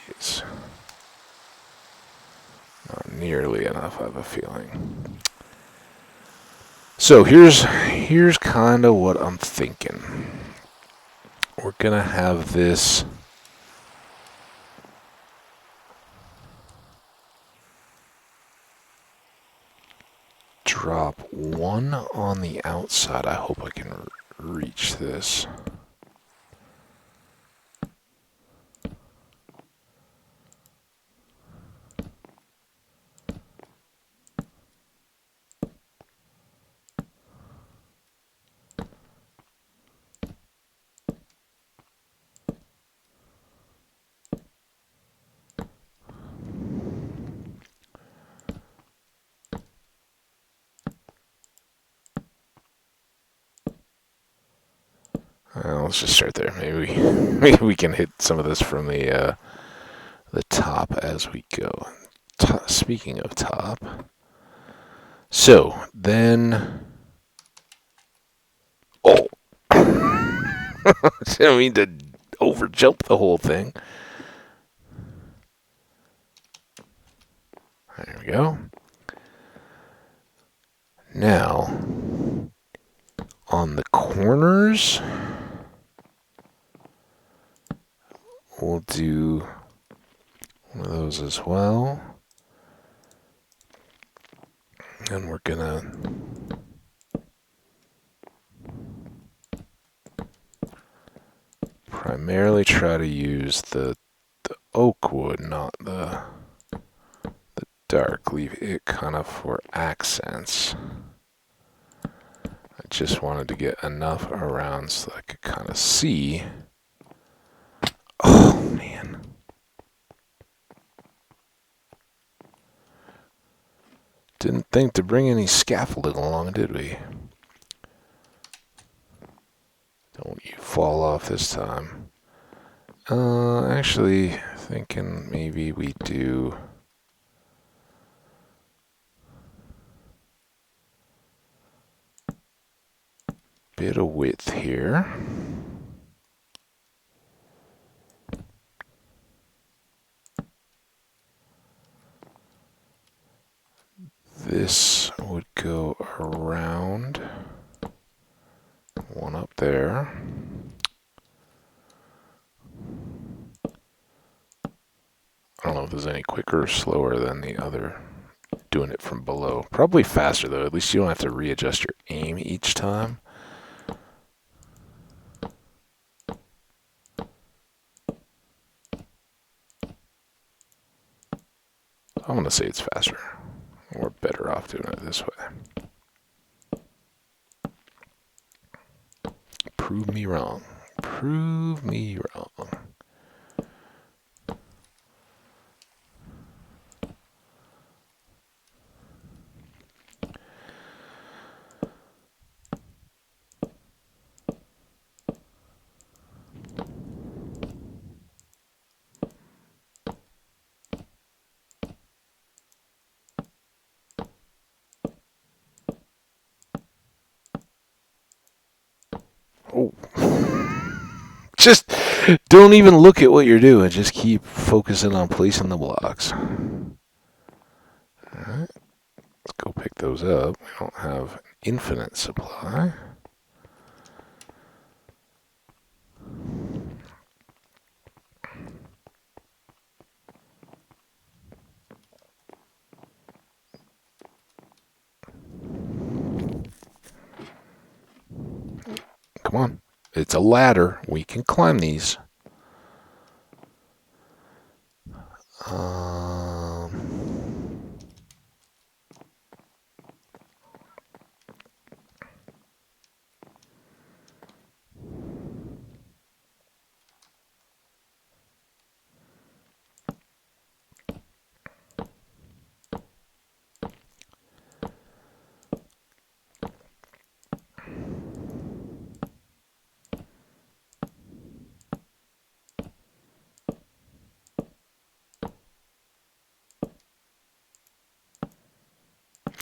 these. Not nearly enough, I have a feeling. So here's kind of what I'm thinking. We're gonna have this drop one on the outside. I hope I can reach this. Let's just start there. Maybe we can hit some of this from the top as we go. Speaking of top, so then, oh, I didn't mean to overjump the whole thing. There we go. Now, on the corners, we'll do one of those as well. And we're gonna primarily try to use the oak wood, not the dark. Leave it kind of for accents. I just wanted to get enough around so I could kind of see. Oh, man. Didn't think to bring any scaffolding along, did we? Don't you fall off this time. Actually, thinking maybe we do... bit of width here. This would go around one up there. I don't know if there's any quicker or slower than the other doing it from below. Probably faster though, at least you don't have to readjust your aim each time. I'm gonna say it's faster. We're better off doing it this way. Prove me wrong. Prove me wrong. Oh. Just don't even look at what you're doing. Just keep focusing on placing the blocks. Alright. Let's go pick those up. We don't have an infinite supply. Come on. It's a ladder. We can climb these.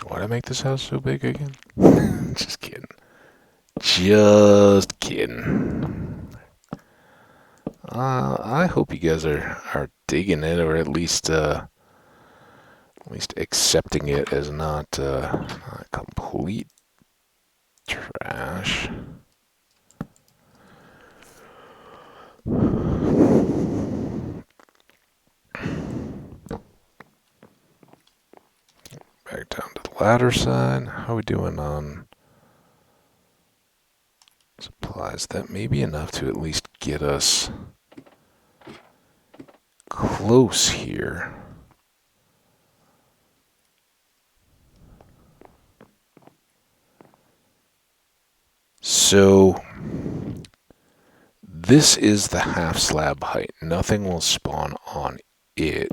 Why'd I make this house so big again? Just kidding. Just kidding. I hope you guys are digging it, or at least accepting it as not complete trash. Back down to the ladder side. How are we doing on supplies? That may be enough to at least get us close here. So this is the half slab height. Nothing will spawn on it.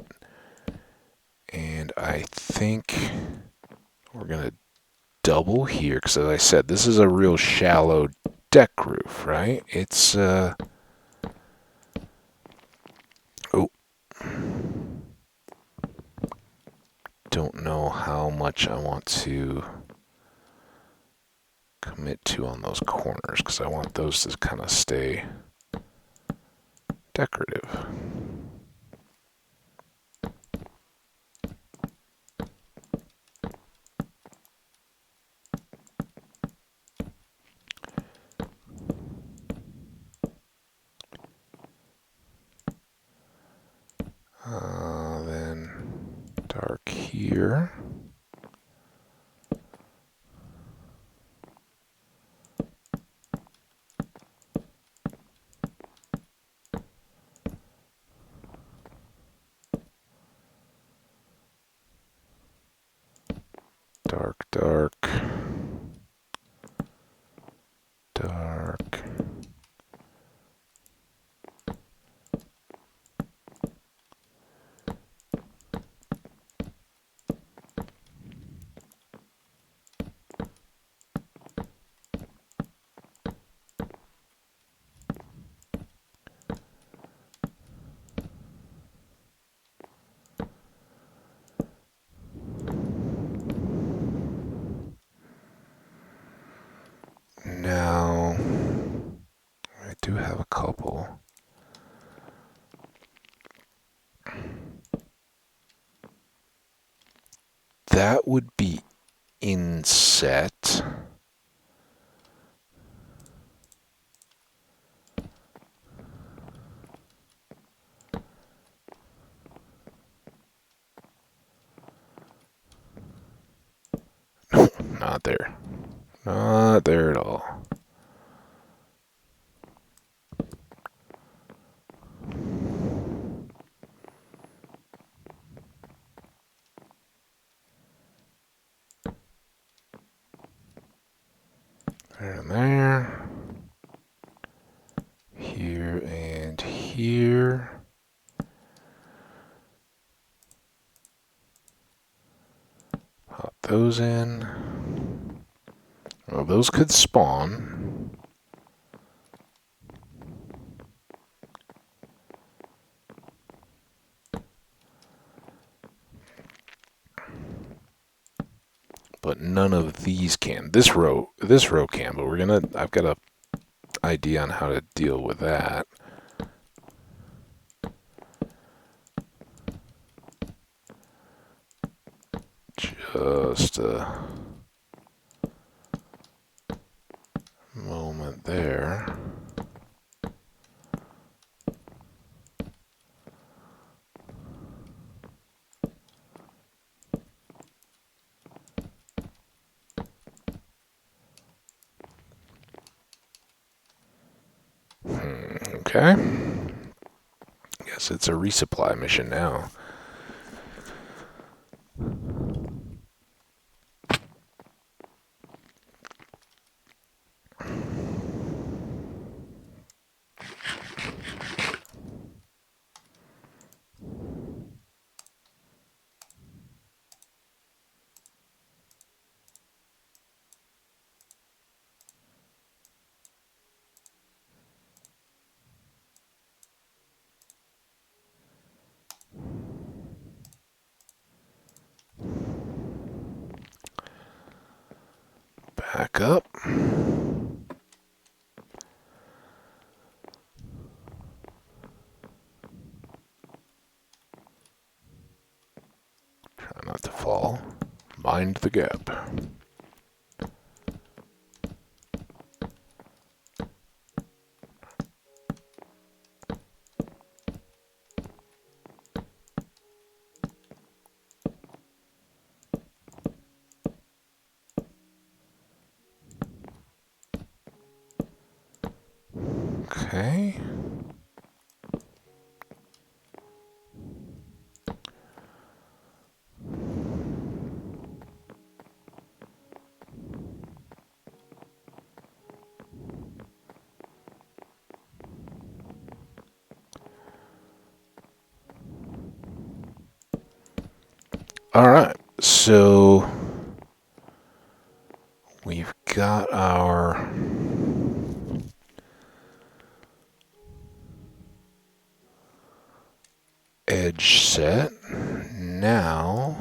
And I think we're going to double here, because as I said, this is a real shallow deck roof, right? It's, oh. Don't know how much I want to commit to on those corners, because I want those to kind of stay decorative. Then dark here. Dark, dark. Dark. inset. Not there. Not there at all. There and there. Here and here. Pop those in. Well, those could spawn. But none of these can. This row can, but I've got a idea on how to deal with that. Just a moment there. Okay. Guess it's a resupply mission now. Back up. Try not to fall. Mind the gap. Okay. Alright, so we've got our edge set. Now,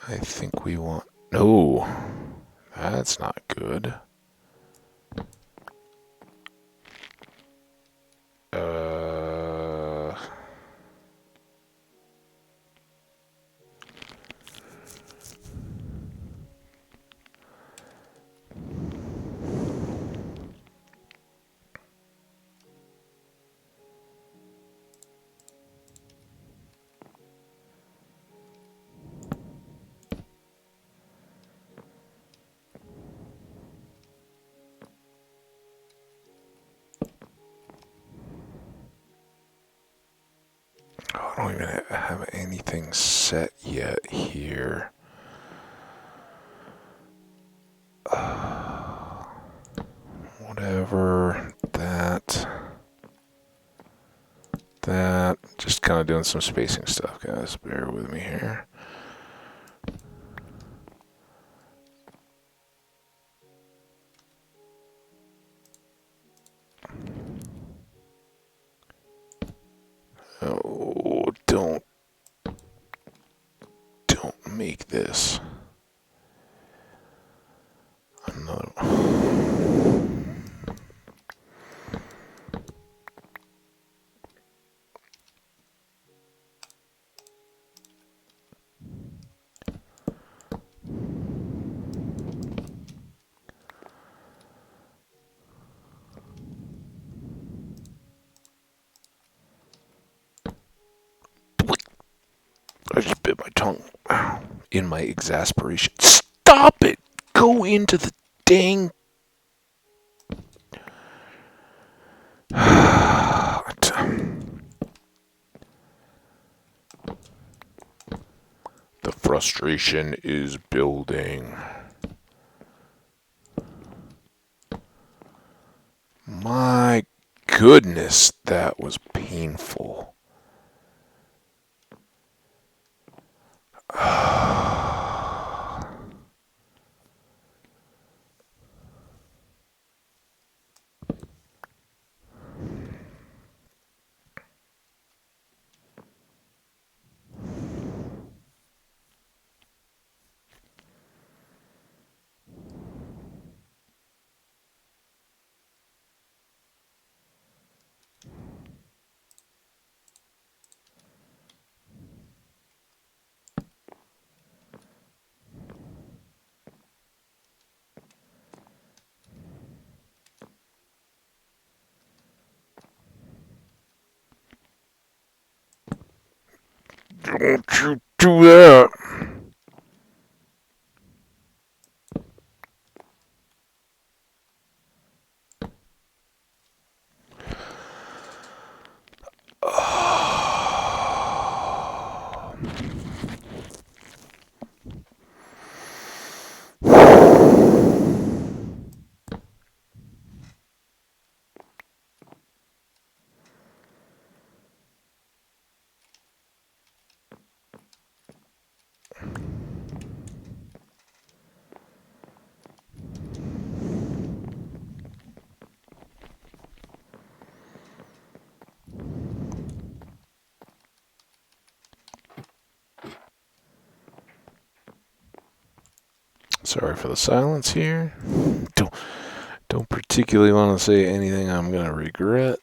I think we want... No, that's not good. I don't even have anything set yet here. Whatever, that. Just kind of doing some spacing stuff, guys. Bear with me here. Oh, don't make this. I'm not... in my exasperation. Stop it! Go into the dang... The frustration is building. My goodness, that was painful. Don't you do that. Sorry for the silence here. Don't particularly want to say anything I'm going to regret.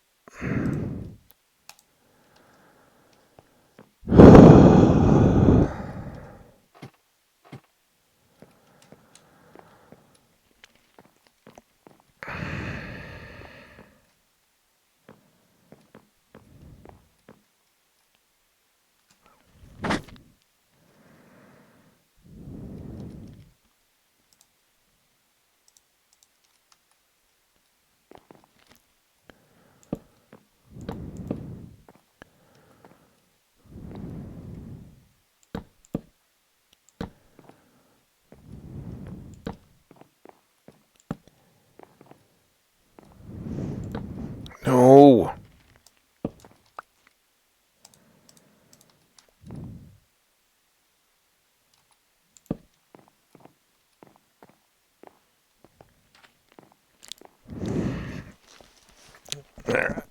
No. There.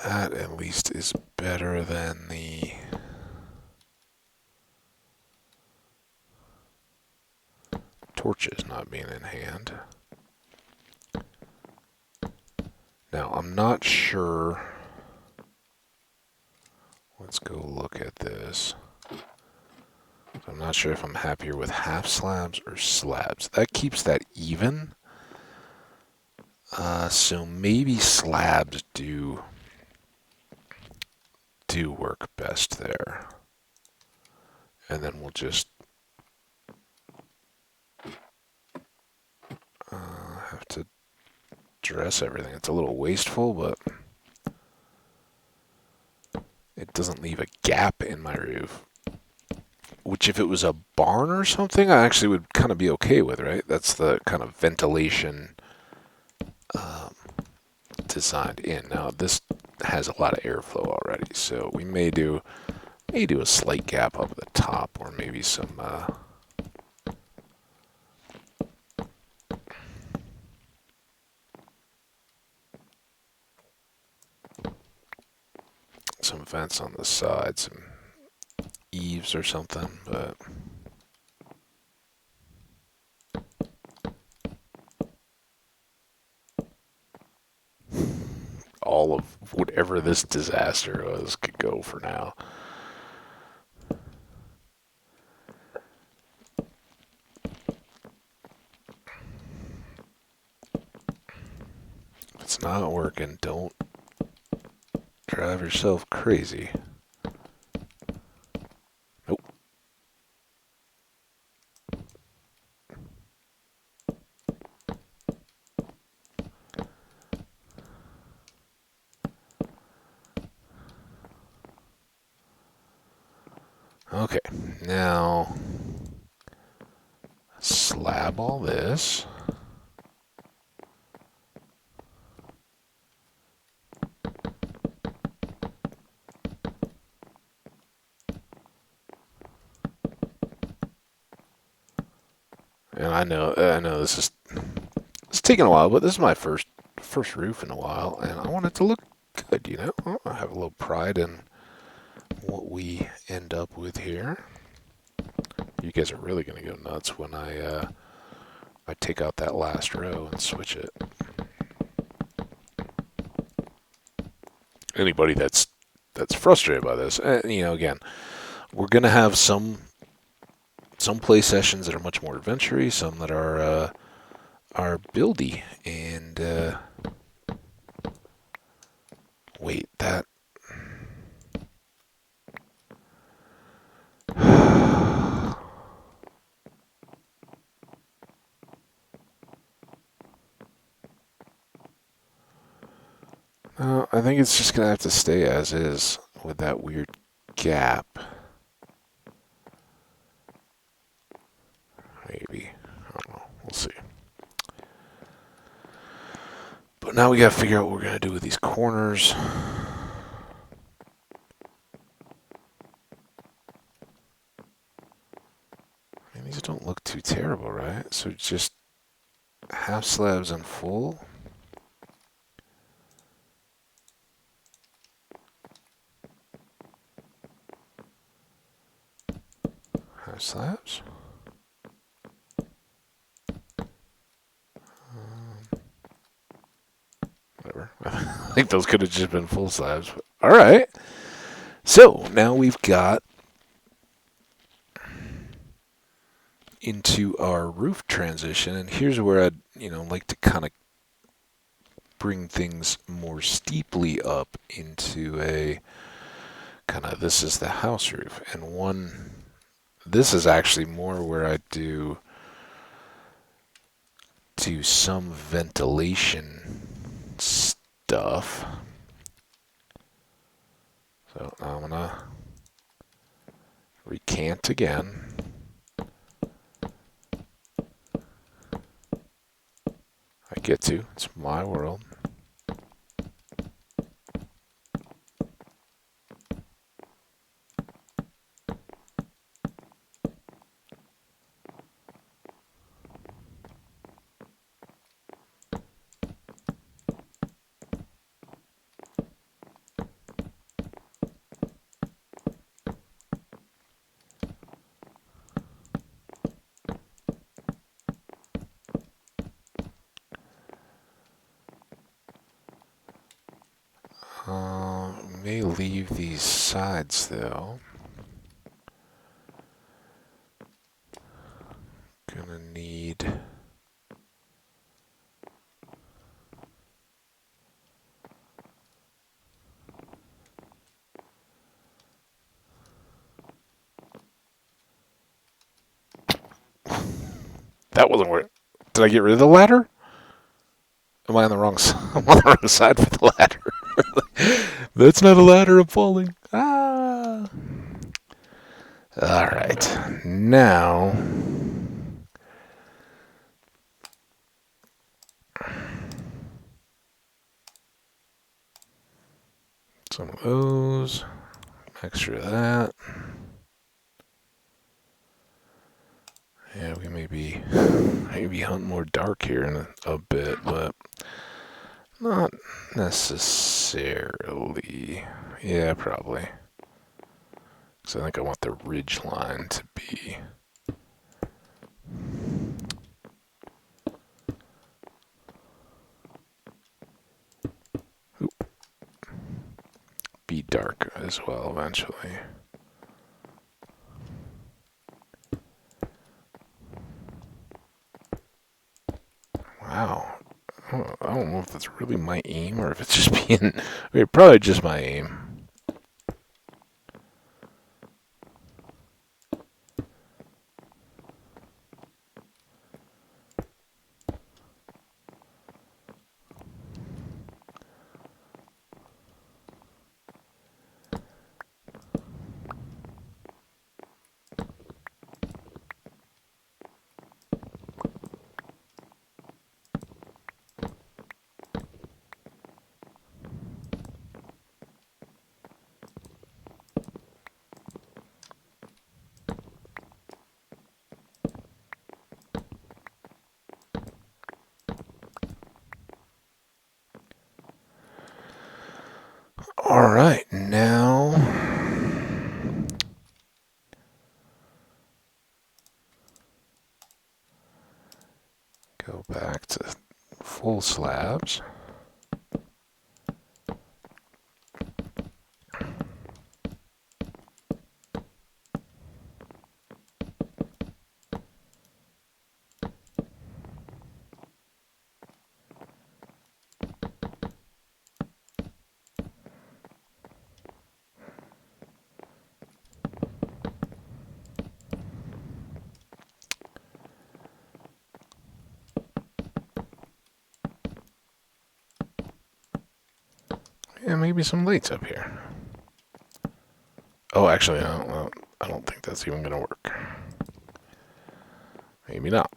That at least is better than the torches not being in hand. Now, I'm not sure. Let's go look at this. I'm not sure if I'm happier with half slabs or slabs. That keeps that even. So maybe slabs do work best there. And then we'll just have to dress everything. It's a little wasteful, but it doesn't leave a gap in my roof. Which, if it was a barn or something, I actually would kind of be okay with, right? That's the kind of ventilation designed in. Now, this has a lot of airflow already, so we may do a slight gap up at the top, or maybe some some vents on the side, some eaves or something, but all of whatever this disaster was could go for now. If it's not working, don't drive yourself crazy. Nope. Okay, now slab all this. And I know it's taking a while, but this is my first roof in a while, and I want it to look good, you know? I have a little pride in what we end up with here. You guys are really gonna go nuts when I take out that last row and switch it. Anybody that's frustrated by this, you know, again, we're gonna have some play sessions that are much more adventure-y, some that are buildy, and wait, that. I think it's just gonna have to stay as is with that weird gap. Maybe. I don't know. We'll see. But now we gotta figure out what we're gonna do with these corners. I mean, these don't look too terrible, right? So just half slabs and full. Half slabs. Whatever. I think those could have just been full slabs. All right. So now we've got into our roof transition, and here's where I'd like to kind of bring things more steeply up into a kind of this is the house roof, and this is actually more where I do some ventilation stuff. So I'm gonna recant again. I get to. It's my world. May leave these sides though. Gonna need that wasn't working. Did I get rid of the ladder? Am I on the wrong side? I'm on the wrong side for the ladder. That's not a ladder, I'm falling. Ah. Alright. Now some of those. Extra of that. Yeah, we may be hunting more dark here in a bit, but Not necessarily. Yeah, probably. Because I think I want the ridge line to be... Oop, be dark as well eventually. Wow. I don't know if that's really my aim or if it's just being... Okay, probably just my aim. Alright, now... Go back to full slabs. Yeah, maybe some lights up here. Oh, actually, I don't think that's even going to work. Maybe not.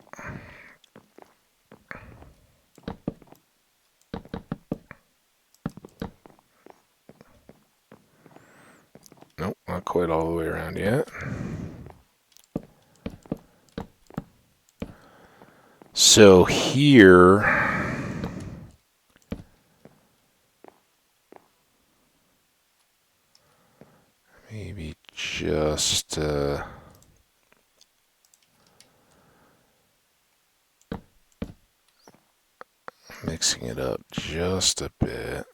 Nope, not quite all the way around yet. So here... Maybe just... mixing it up just a bit.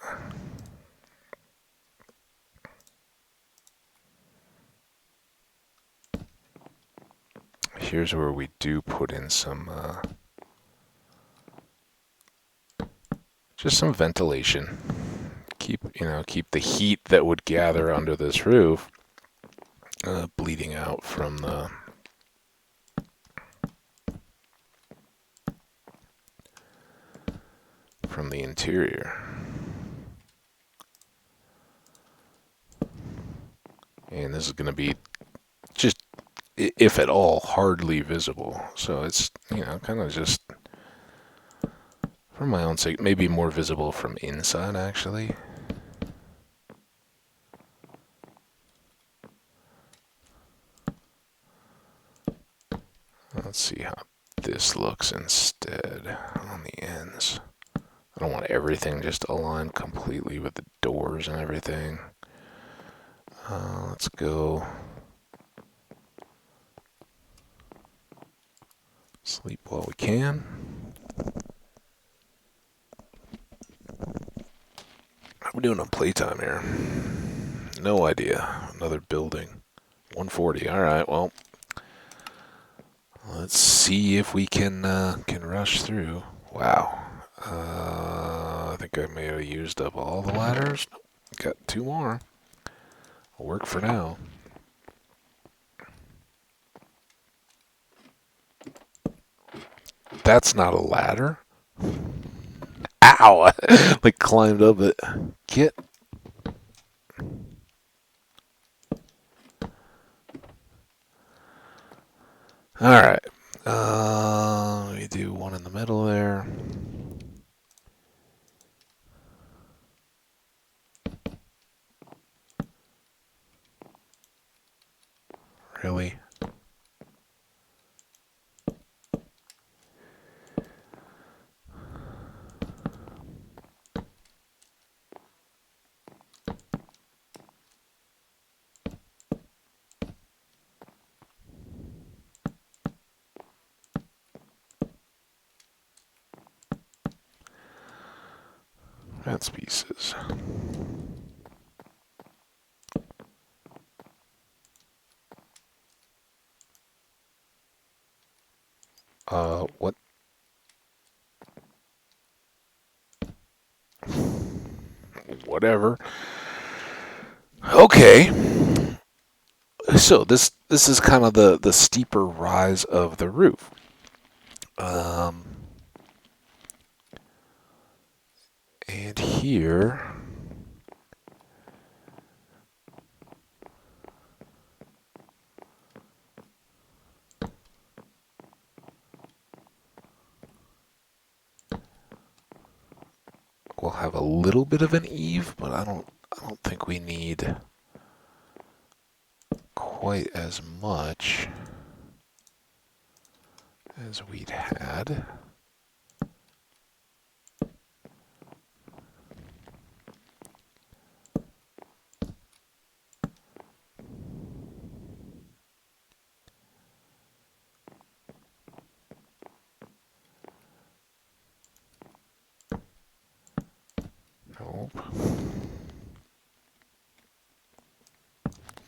Here's where we do put in some, just some ventilation. Keep the heat that would gather under this roof bleeding out from the interior. And this is going to be just, if at all, hardly visible. So it's, kind of just, for my own sake, maybe more visible from inside, actually. Let's see how this looks instead on the ends. I don't want everything just aligned completely with the doors and everything. Let's go sleep while we can. How are we doing on playtime here? No idea. Another building. 140. All right, well, let's see if we can rush through. Wow. I think I may have used up all the ladders. Got 2 more. Will work for now. That's not a ladder. Ow! Like climbed up it. Get. Alright. Let me do one in the middle there. Really? fence pieces. What? Whatever. Okay. So this is kind of the steeper rise of the roof. Um, and here we'll have a little bit of an eave, but I don't think we need quite as much as we'd had. Nope.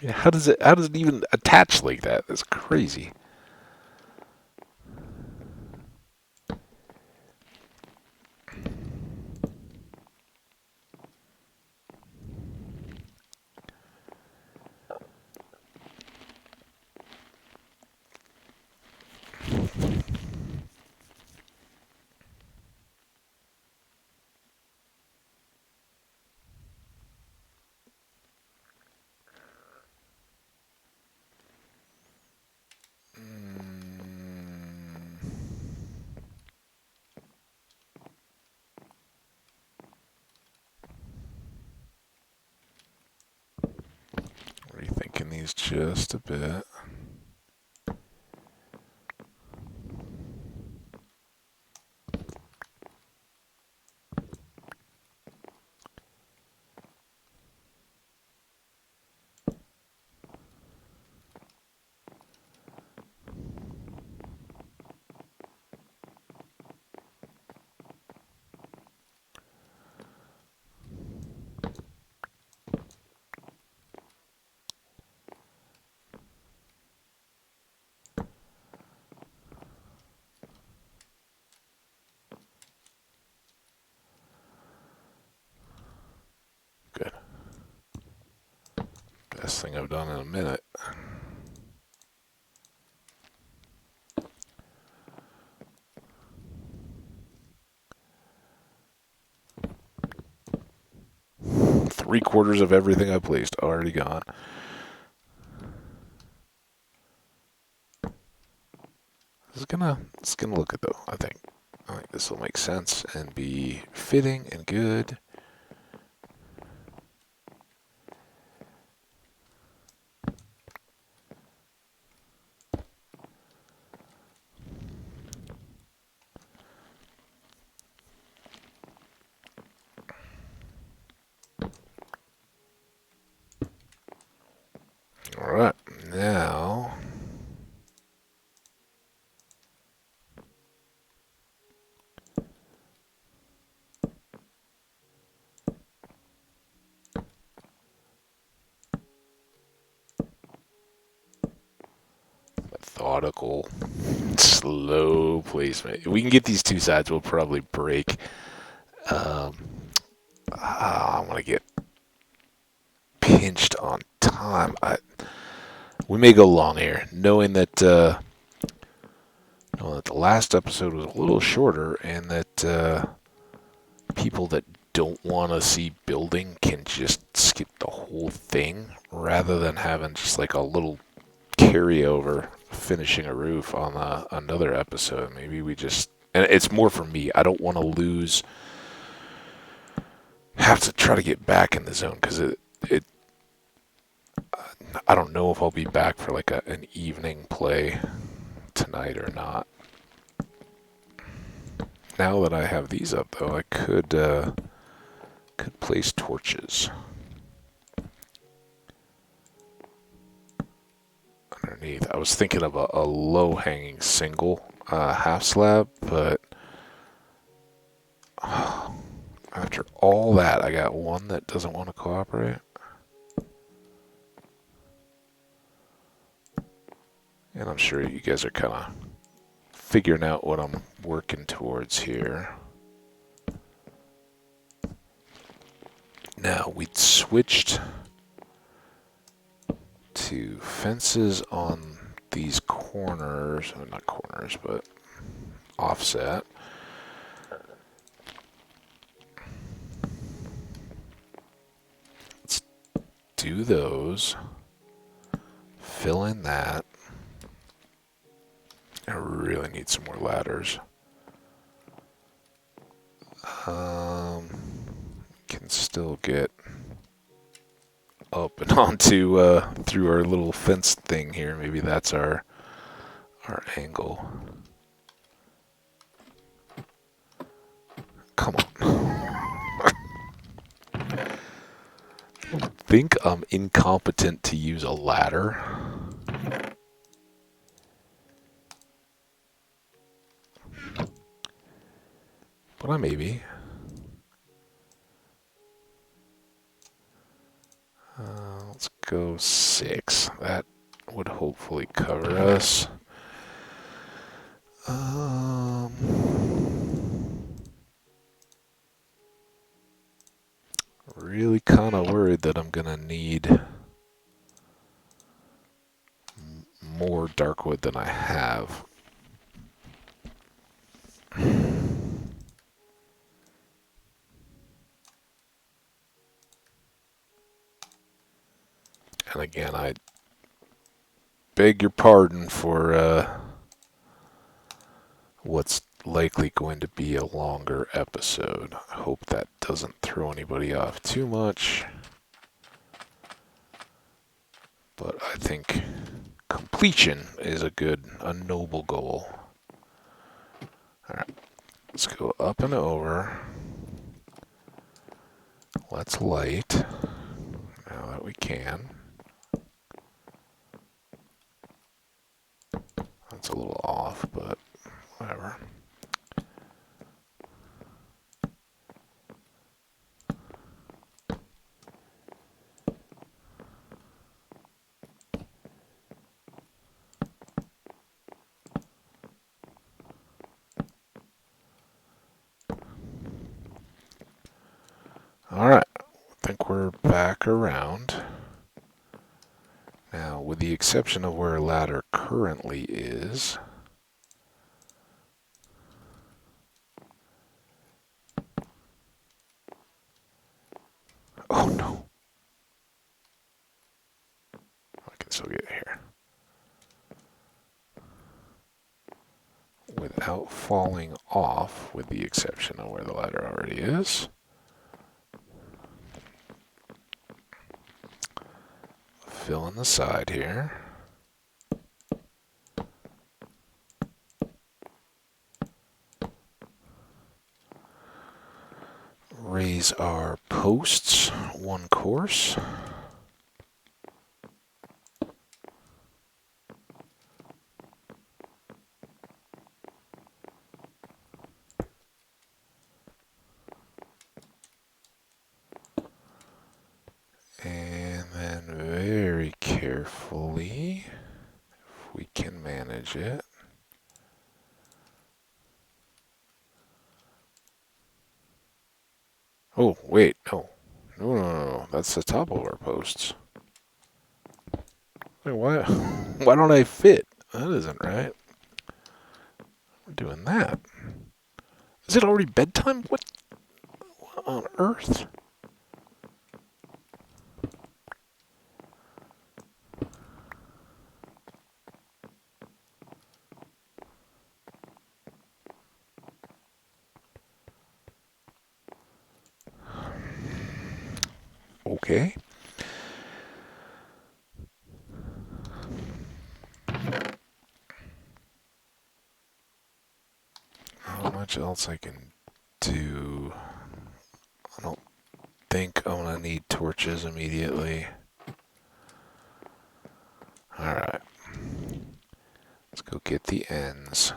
Yeah, how does it even attach like that? That's crazy. Rethinking these just a bit. Good. Best thing I've done in a minute. Three-quarters of everything I placed already gone. It's gonna look good though, I think. I think this will make sense and be fitting and good. Alright, now methodical, slow placement. If we can get these two sides, we'll probably break. I want to get pinched on time. We may go long here, knowing that the last episode was a little shorter, and that people that don't want to see building can just skip the whole thing, rather than having just like a little carryover finishing a roof on another episode. Maybe we just, and it's more for me. I don't want to have to try to get back in the zone because I don't know if I'll be back for like an evening play tonight or not. Now that I have these up, though, I could place torches underneath. I was thinking of a low-hanging single half slab, but After all that, I got one that doesn't want to cooperate. And I'm sure you guys are kind of figuring out what I'm working towards here. Now, we switched to fences on these corners. Oh, not corners, but offset. Let's do those. Fill in that. I really need some more ladders. Can still get up and onto through our little fence thing here. Maybe that's our angle. Come on. I think I'm incompetent to use a ladder. But I may be. Let's go 6. That would hopefully cover us. Really kind of worried that I'm gonna need more dark wood than I have. And again, I beg your pardon for what's likely going to be a longer episode. I hope that doesn't throw anybody off too much. But I think completion is a noble goal. Alright, let's go up and over. Let's light, now that we can. That's a little off, but whatever. Alright, I think we're back around. Now, with the exception of where a ladder currently is, oh no, I can still get here. Without falling off, with the exception of where the ladder already is. Fill in the side here. Raise our posts 1 course. And then very carefully, if we can manage it, oh, wait, no. No, that's the top of our posts. Wait, why don't I fit? That isn't right. We're doing that. Is it already bedtime? What on earth? Okay. Not much else I can do. I don't think I'm gonna need torches immediately. Alright. Let's go get the ends.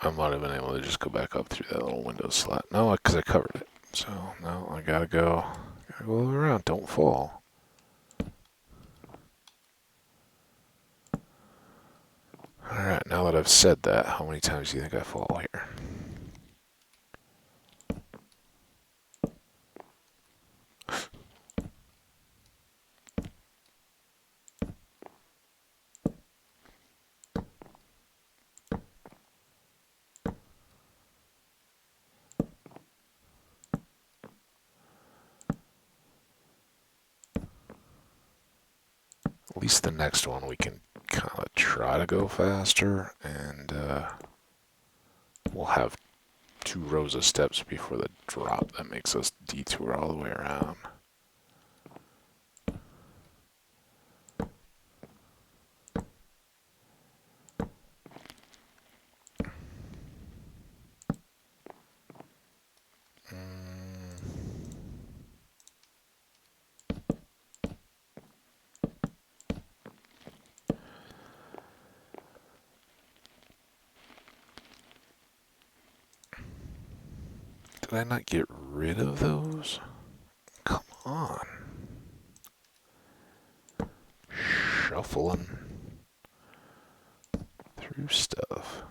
I might have been able to just go back up through that little window slot. No, because I covered it. So, no, I gotta go all the way around. Don't fall. Alright, now that I've said that, how many times do you think I fall here? At least the next one we can kind of try to go faster, and we'll have 2 rows of steps before the drop that makes us detour all the way around. Did I not get rid of those? Come on. Shuffling through stuff.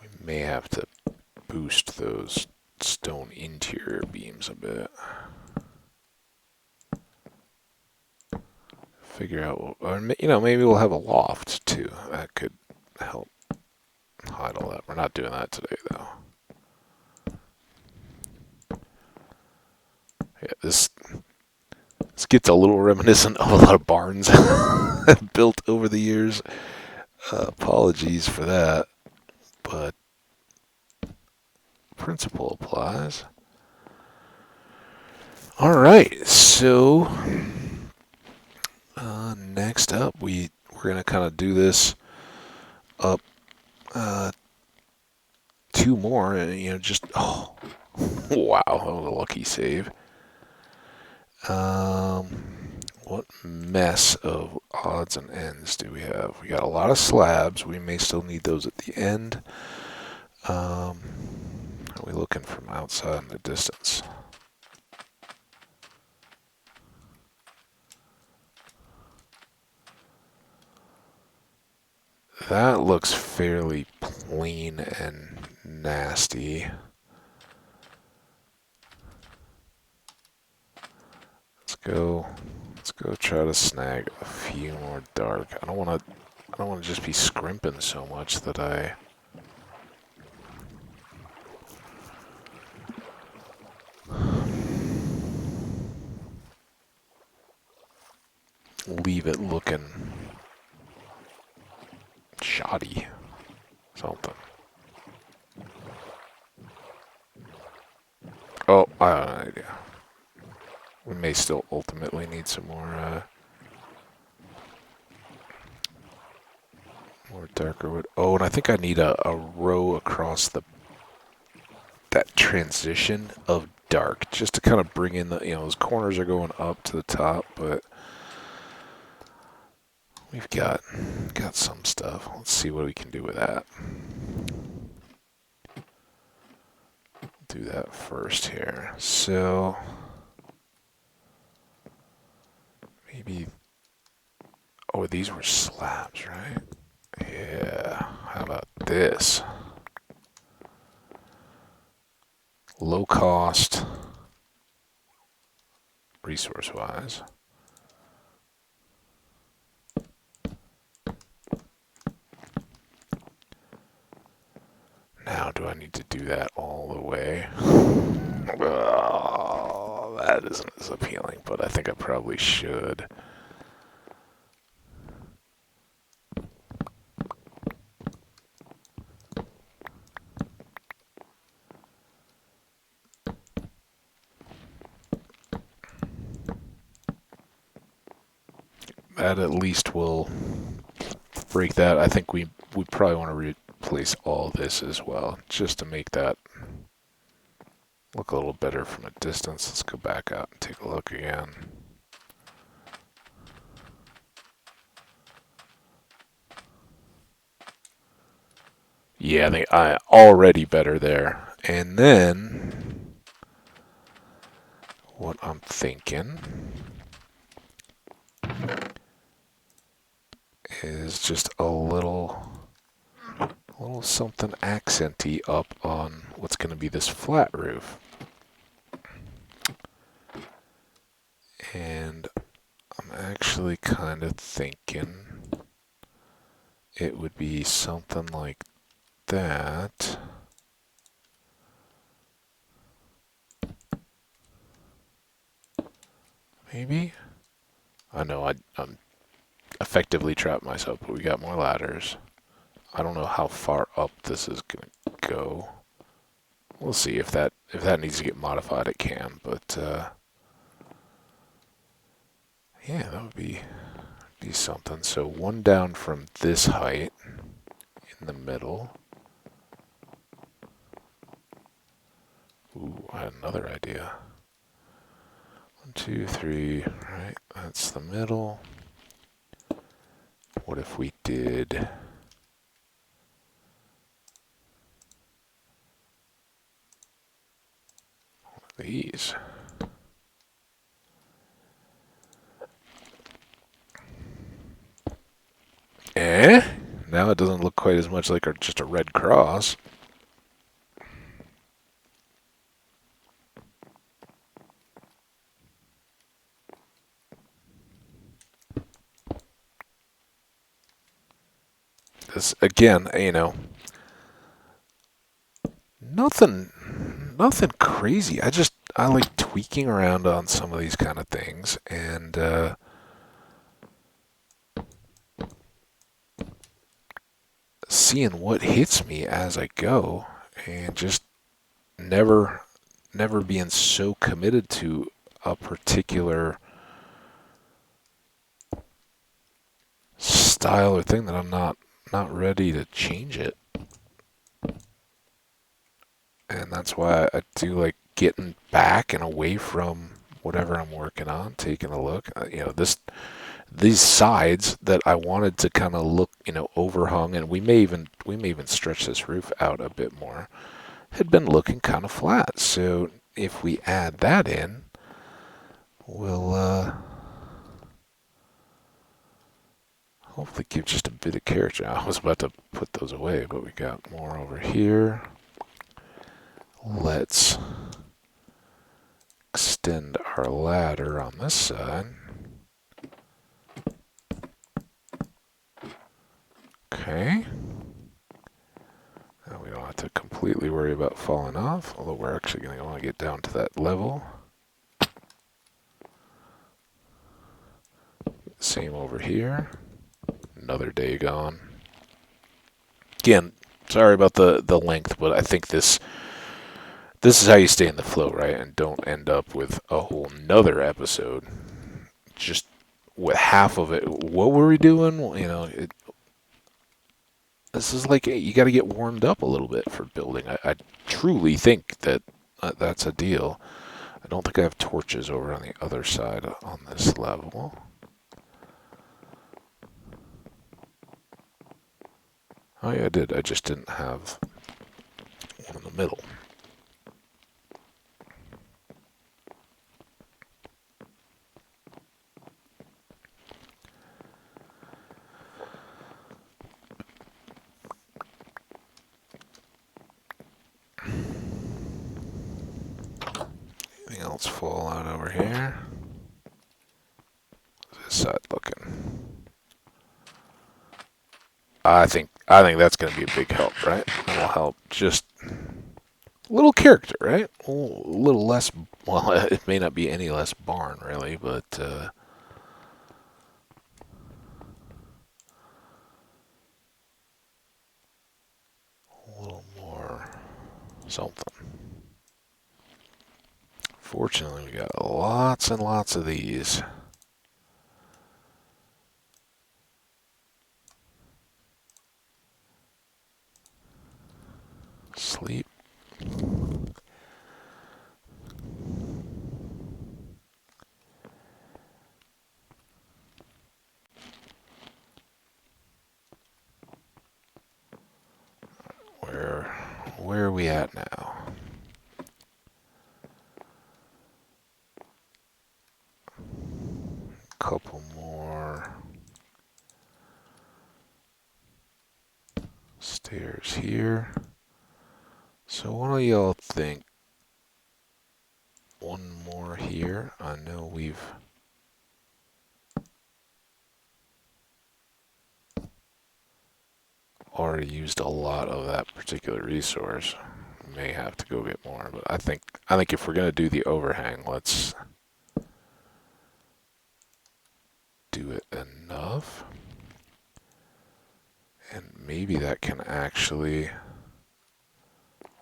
We may have to boost those stone interior beams a bit. Figure out, or maybe we'll have a loft too. That could help hide all that. We're not doing that today though. Yeah, this gets a little reminiscent of a lot of barns built over the years. Apologies for that, but principle applies. All right, so next up, we're gonna kind of do this up 2 more, and just wow, that was a lucky save. What mess of odds and ends do we have? We got a lot of slabs. We may still need those at the end. Are we looking from outside in the distance? That looks fairly plain and nasty. Let's go try to snag a few more dark. I don't want to just be scrimping so much that I leave it looking shoddy. Something. Oh, I have an idea. We may still ultimately need some more darker wood. Oh, and I think I need a row across that transition of dark, just to kind of bring in those corners are going up to the top, but we've got some stuff. Let's see what we can do with that. Do that first here. So maybe, oh, these were slabs, right? Yeah, how about this? Low cost, resource-wise. Now, do I need to do that all the way? Oh, that isn't as appealing, but I think I probably should. That at least will break that. I think we probably want to replace all this as well, just to make that look a little better from a distance. Let's go back out and take a look again. Yeah, they already better there. And then what I'm thinking is just a little something accenty up on what's going to be this flat roof. And I'm actually kind of thinking it would be something like that. Maybe? I know I'm effectively trapped myself, but we got more ladders. I don't know how far up this is going to go. We'll see if that needs to get modified, it can, but yeah, that would be something. So one down from this height in the middle. Ooh, I had another idea. 1, 2, 3, right, that's the middle. What if we did one of these? Eh? Now it doesn't look quite as much like just a red cross. This, again, nothing crazy. I like tweaking around on some of these kind of things and seeing what hits me as I go, and just never being so committed to a particular style or thing that I'm not ready to change it. And that's why I do like getting back and away from whatever I'm working on, taking a look. These sides that I wanted to kind of look, overhung, and we may even stretch this roof out a bit more, had been looking kind of flat. So if we add that in, we'll hopefully give just a bit of character. I was about to put those away, but we got more over here. Let's extend our ladder on this side. Okay. Now we don't have to completely worry about falling off, although we're actually going to want to get down to that level. Same over here. Another day gone. Again, sorry about the length, but I think this is how you stay in the flow, right? And don't end up with a whole nother episode just with half of it. What were we doing? This is like you got to get warmed up a little bit for building. I truly think that that's a deal. I don't think I have torches over on the other side on this level. Oh yeah, I did. I just didn't have one in the middle. Anything else fall out over here? How's this side looking? I think that's going to be a big help, right? That'll help just a little character, right? A little less. Well, it may not be any less barn, really, but a little more something. Fortunately, we got lots and lots of these. Sleep. where are we at now? Couple more stairs here. So what do y'all think? One more here. I know we've already used a lot of that particular resource. May have to go get more, but I think if we're gonna do the overhang, let's do it enough. And maybe that can actually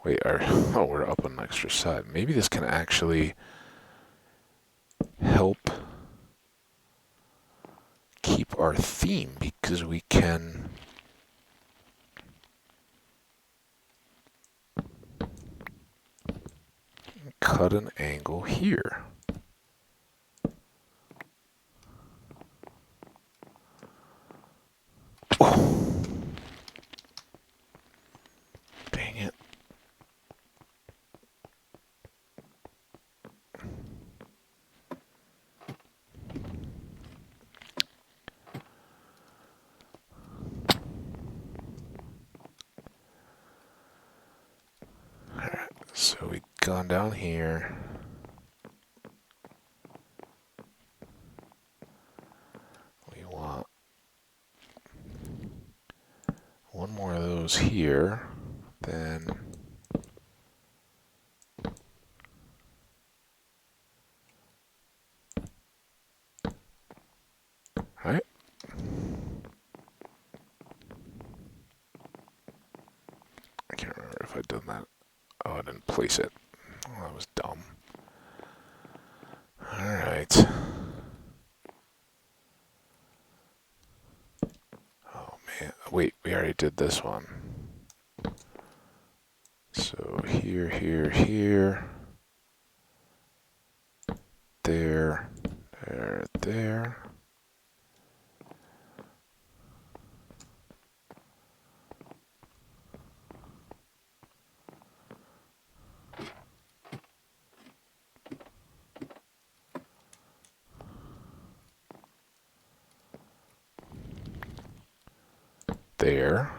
wait, oh, we're up an extra side. Maybe this can actually help keep our theme because we can cut an angle here. Oh, dang it. Alright, so we've gone down here. We want one more of those here. Then right? I can't remember if I'd done that. Oh, I didn't place it. Oh, that was dumb. Alright. Oh man. Wait, we already did this one. So here, here, here. There, there, there. There.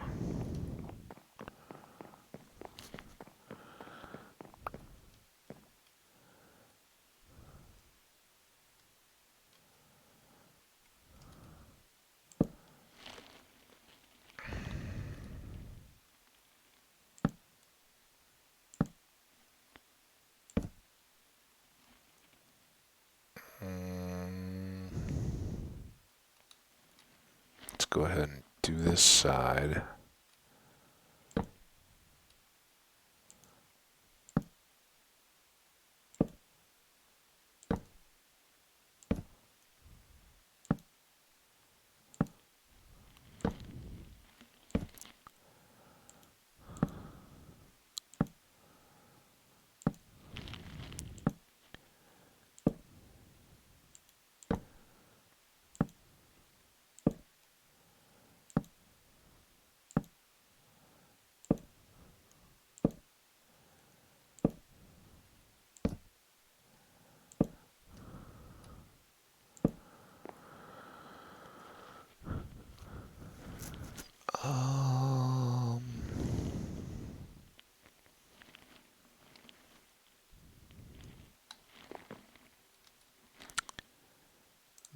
Let's go ahead and do this side.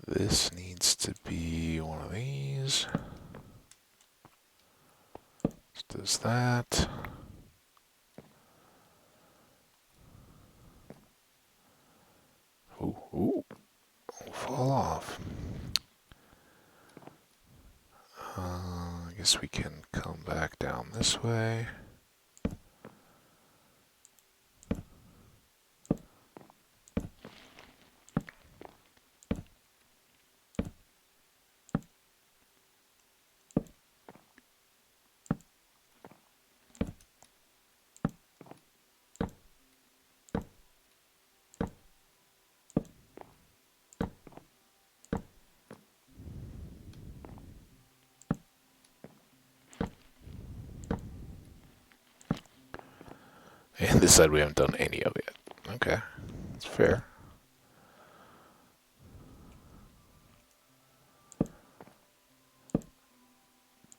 This needs to be one of these. This does that. Ooh, ooh, fall off. I guess we can come back down this way. And this side we haven't done any of it. Okay, that's fair.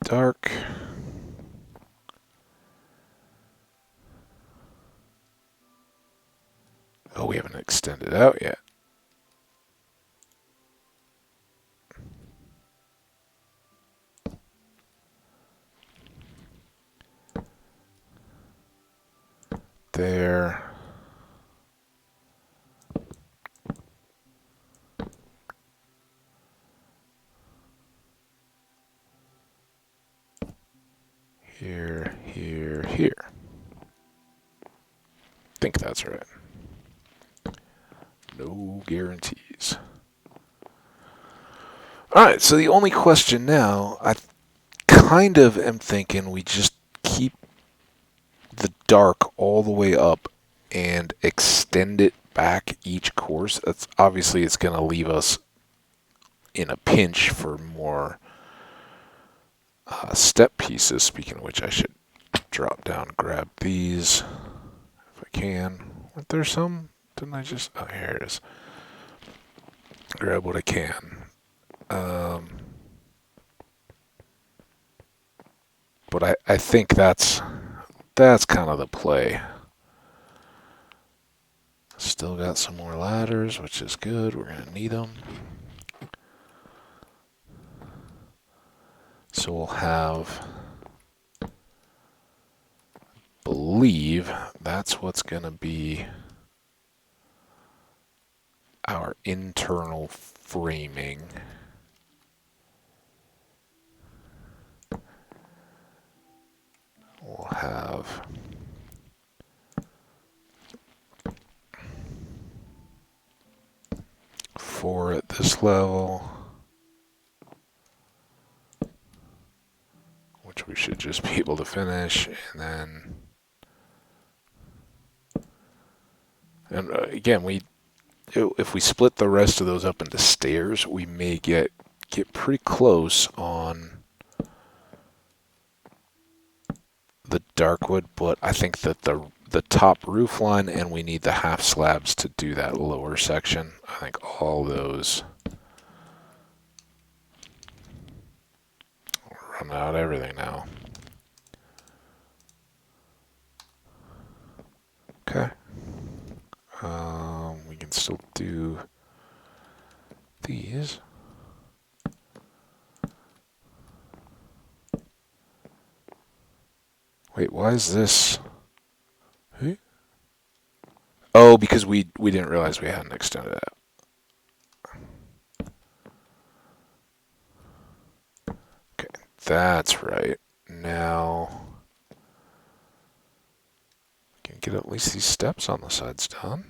Dark. Oh, we haven't extended out yet. There. Here, here, here. I think that's right. No guarantees. Alright, so the only question now, I kind of am thinking we just keep the dark all the way up and extend it back each course. That's obviously it's going to leave us in a pinch for more step pieces. Speaking of which, I should drop down, grab these if I can. Weren't there some? Didn't I just? Oh, here it is. Grab what I can. But I think that's kind of the play. Still got some more ladders, which is good. We're going to need them. So we'll have, believe that's what's going to be our internal framing. We'll have four at this level, which we should just be able to finish, and then, and again, if we split the rest of those up into stairs, we may get pretty close on the darkwood, but I think that the top roof line, and we need the half slabs to do that lower section. I think all those run out everything now. Okay. We can still do these. Wait, why is this? Hey? Oh, because we didn't realize we hadn't extended that. Okay, that's right. Now we can get at least these steps on the sides done.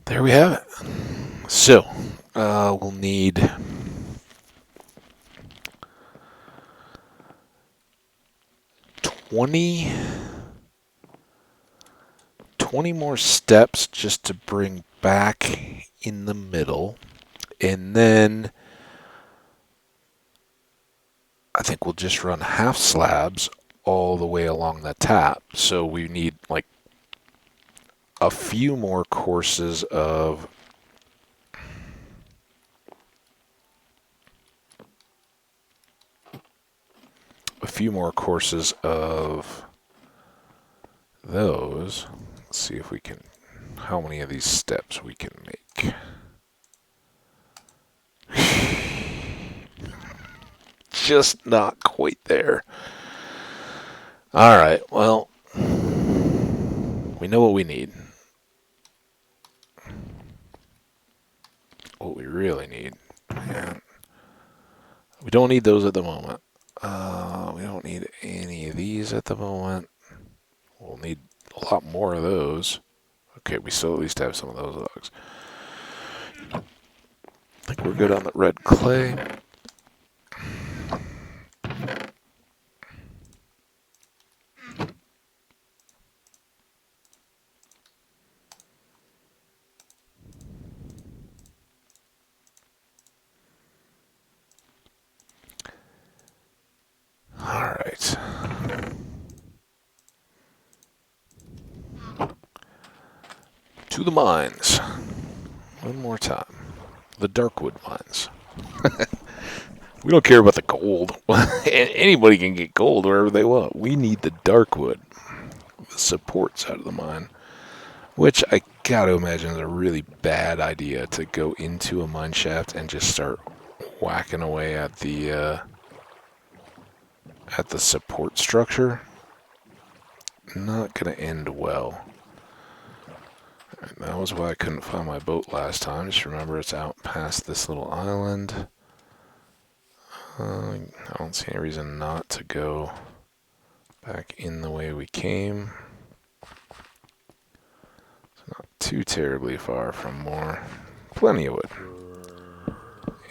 There we have it. So, we'll need 20 more steps just to bring back in the middle. And then I think we'll just run half slabs all the way along the top. So we need like a few more courses of those. Let's see if we can, how many of these steps we can make. Just not quite there. Alright, well, we know what we need. What we really need, man. We don't need those at the moment. We don't need any of these at the moment. We'll need a lot more of those. Okay, we still at least have some of those logs. I think we're good on the red clay. Alright. To the mines. One more time. The Darkwood mines. We don't care about the gold. Anybody can get gold wherever they want. We need the Darkwood. The supports out of the mine. Which I gotta imagine is a really bad idea to go into a mine shaft and just start whacking away at the support structure. Not gonna end well. And that was why I couldn't find my boat last time. Just remember it's out past this little island. I don't see any reason not to go back in the way we came. It's not too terribly far from more. Plenty of wood.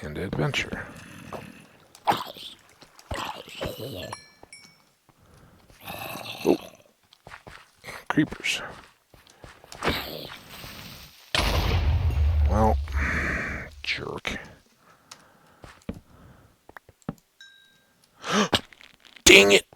And adventure. Oh. Creepers. Well, jerk. Dang it!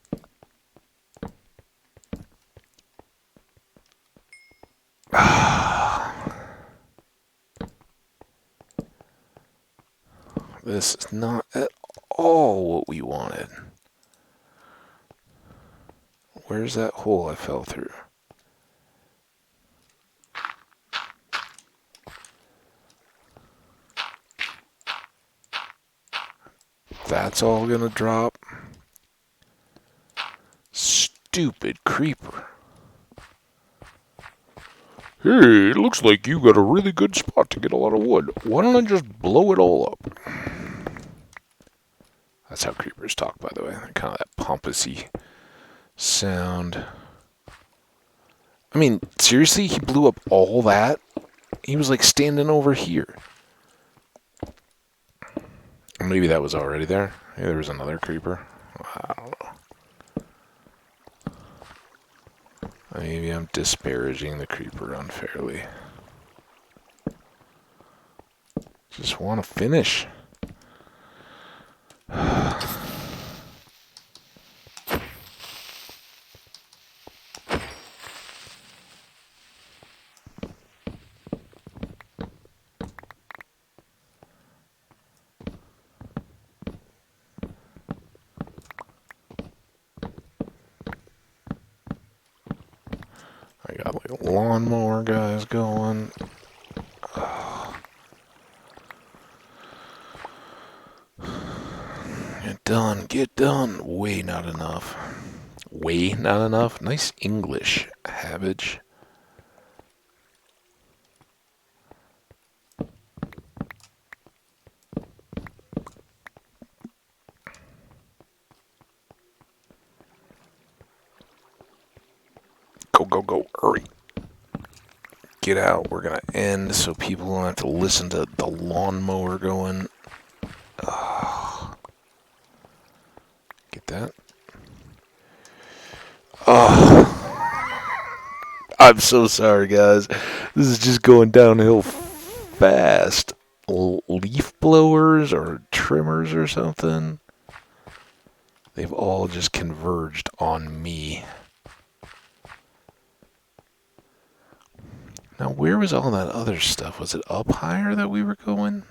This is not at all what we wanted. Where's that hole I fell through? That's all gonna drop. Stupid creeper. Hey, it looks like you got a really good spot to get a lot of wood. Why don't I just blow it all up? That's how creepers talk, by the way. Kind of that pompousy sound. I mean, seriously, he blew up all that? He was like standing over here. Maybe that was already there. Maybe there was another creeper. I don't know. Maybe I'm disparaging the creeper unfairly. Just want to finish. I got like lawnmower guys going. Get done. Way not enough. Way not enough? Nice English, Hambbage. Go, go, go. Hurry. Get out. We're going to end so people don't have to listen to the lawnmower going. Get that? I'm so sorry, guys. This is just going downhill fast. Leaf blowers or trimmers or something. They've all just converged on me. Now, where was all that other stuff? Was it up higher that we were going?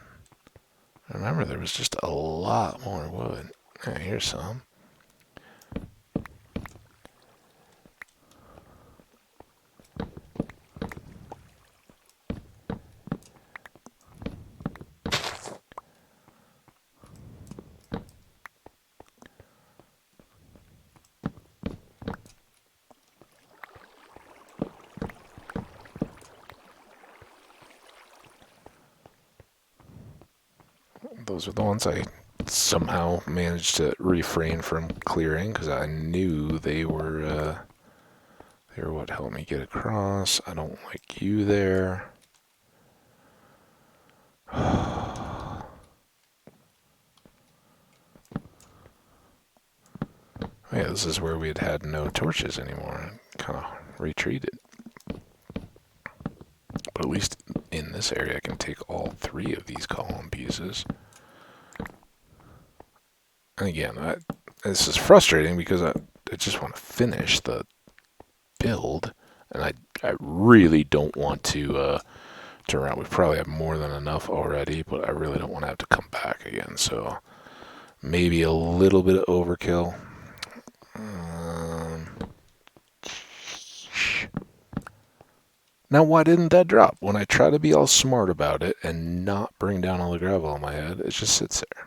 I remember there was just a lot more wood. Alright, here's some. Those are the ones I somehow managed to refrain from clearing because I knew they were what helped me get across. I don't like you there. Yeah, this is where we had no torches anymore. Kind of retreated. But at least in this area I can take all 3 of these column pieces. And again, this is frustrating because I just want to finish the build, and I really don't want to turn around. We probably have more than enough already, but I really don't want to have to come back again. So maybe a little bit of overkill. Now, why didn't that drop? When I try to be all smart about it and not bring down all the gravel on my head, it just sits there.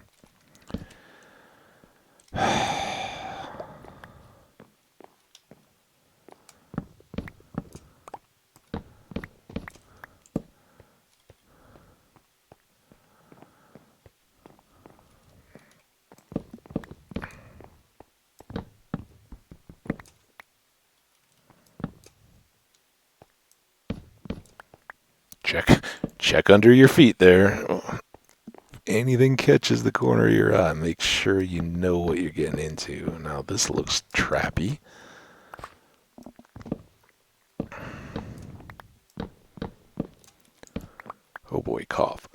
Check under your feet there. Anything catches the corner of your eye, make sure you know what you're getting into. Now, this looks trappy. Oh boy, cough.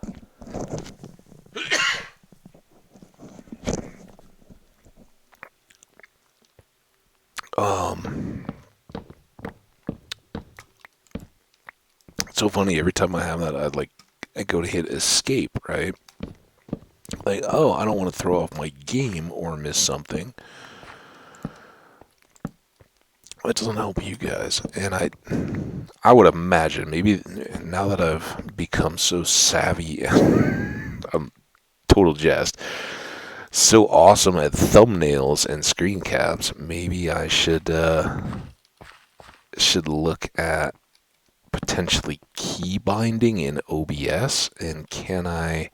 It's so funny, every time I have that, I go to hit escape, right? Like, oh, I don't want to throw off my game or miss something. That doesn't help you guys. And I would imagine, maybe now that I've become so savvy, total jest, so awesome at thumbnails and screen caps, maybe I should look at potentially key binding in OBS. And can I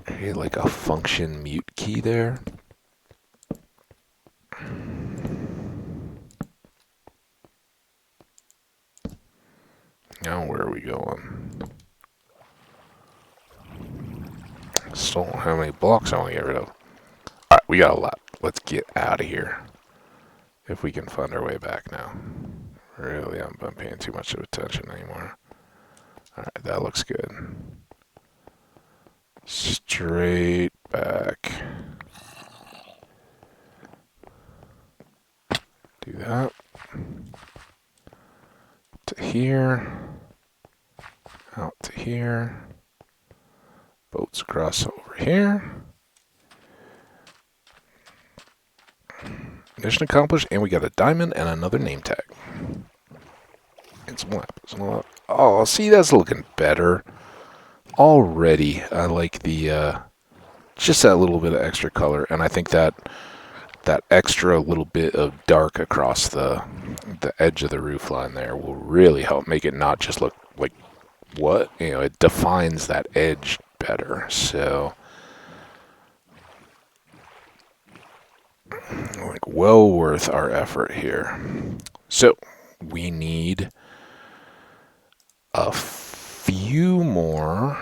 create like a function mute key there? Now where are we going? Still don't have any blocks I want to get rid of. Alright, we got a lot. Let's get out of here. If we can find our way back now. Really, I'm not paying too much attention anymore. Alright, that looks good. Straight back. Do that. To here. Out to here. Boats across over here. Mission accomplished, and we got a diamond and another name tag. And some lapis. Oh, see, that's looking better. Already, I like the, just that little bit of extra color, and I think that extra little bit of dark across the edge of the roof line there will really help make it not just look like what, it defines that edge better. So, like, well worth our effort here. So, we need a few more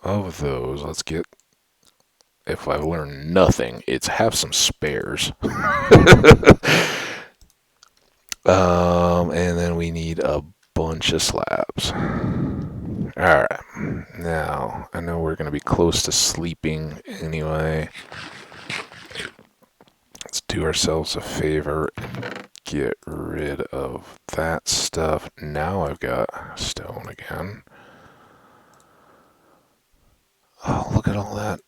of those. Let's get, if I've learned nothing, it's have some spares. And then we need a bunch of slabs. Alright, now, I know we're going to be close to sleeping anyway. Let's do ourselves a favor. get rid of that stuff. Now I've got stone again. Oh, look at all that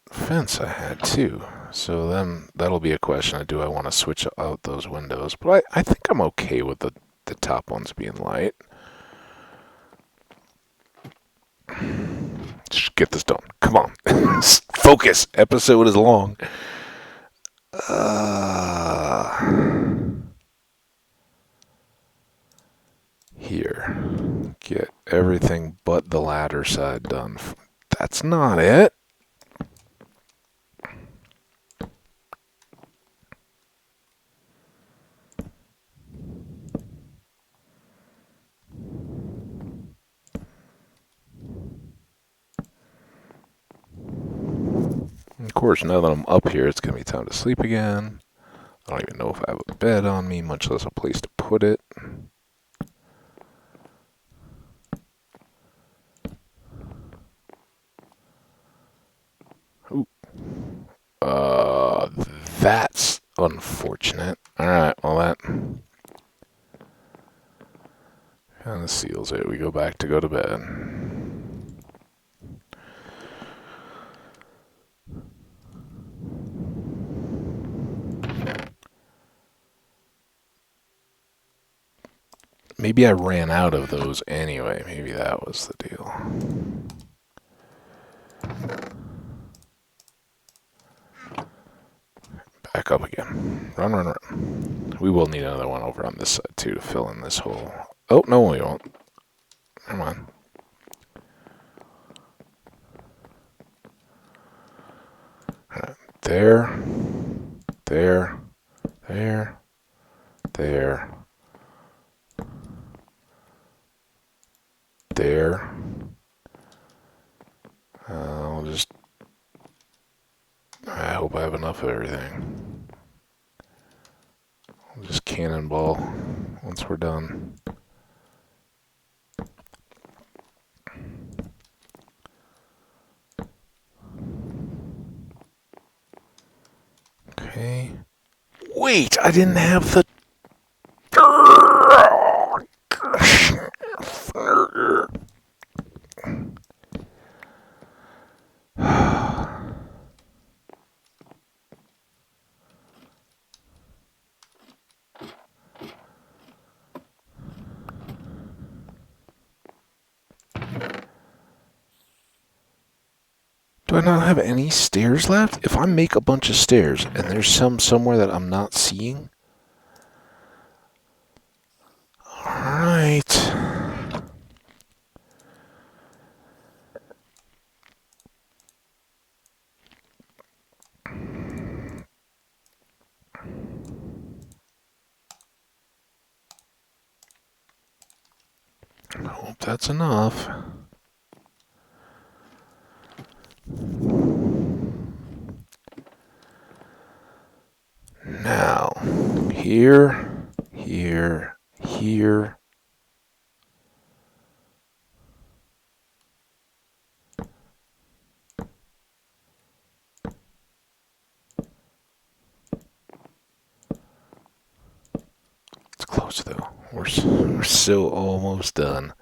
fence I had too. So then that'll be a question of do I want to switch out those windows. But I think I'm okay with the top ones being light. Just get this done. Come on. Focus. Episode is long. Here. Get everything but the ladder side done. That's not it. Of course, now that I'm up here, it's going to be time to sleep again. I don't even know if I have a bed on me, much less a place to put it. Ooh. That's unfortunate. Alright, well that kind of seals it. We go back to go to bed. Maybe I ran out of those anyway. Maybe that was the deal. Back up again. Run, run, run. We will need another one over on this side too to fill in this hole. Oh, no, we won't. Come on. Alright. There. There. There. There. There. I'll just... I hope I have enough of everything. I'll just cannonball once we're done. Okay. Wait, I didn't have the... Do I not have any stairs left? If I make a bunch of stairs and there's some somewhere that I'm not seeing... Alright. I hope that's enough. Now, here, here, here. It's close though. We're so almost done.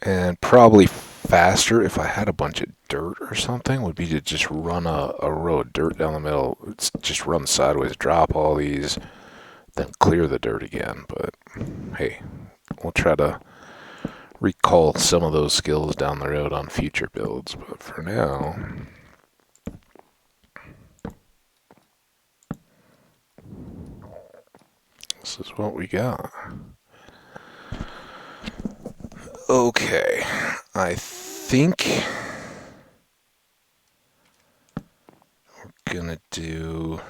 And probably faster if I had a bunch of dirt or something would be to just run a row of dirt down the middle. It's just run sideways, drop all these, then clear the dirt again. But hey, we'll try to recall some of those skills down the road on future builds. But for now, this is what we got. Okay, I think we're gonna do...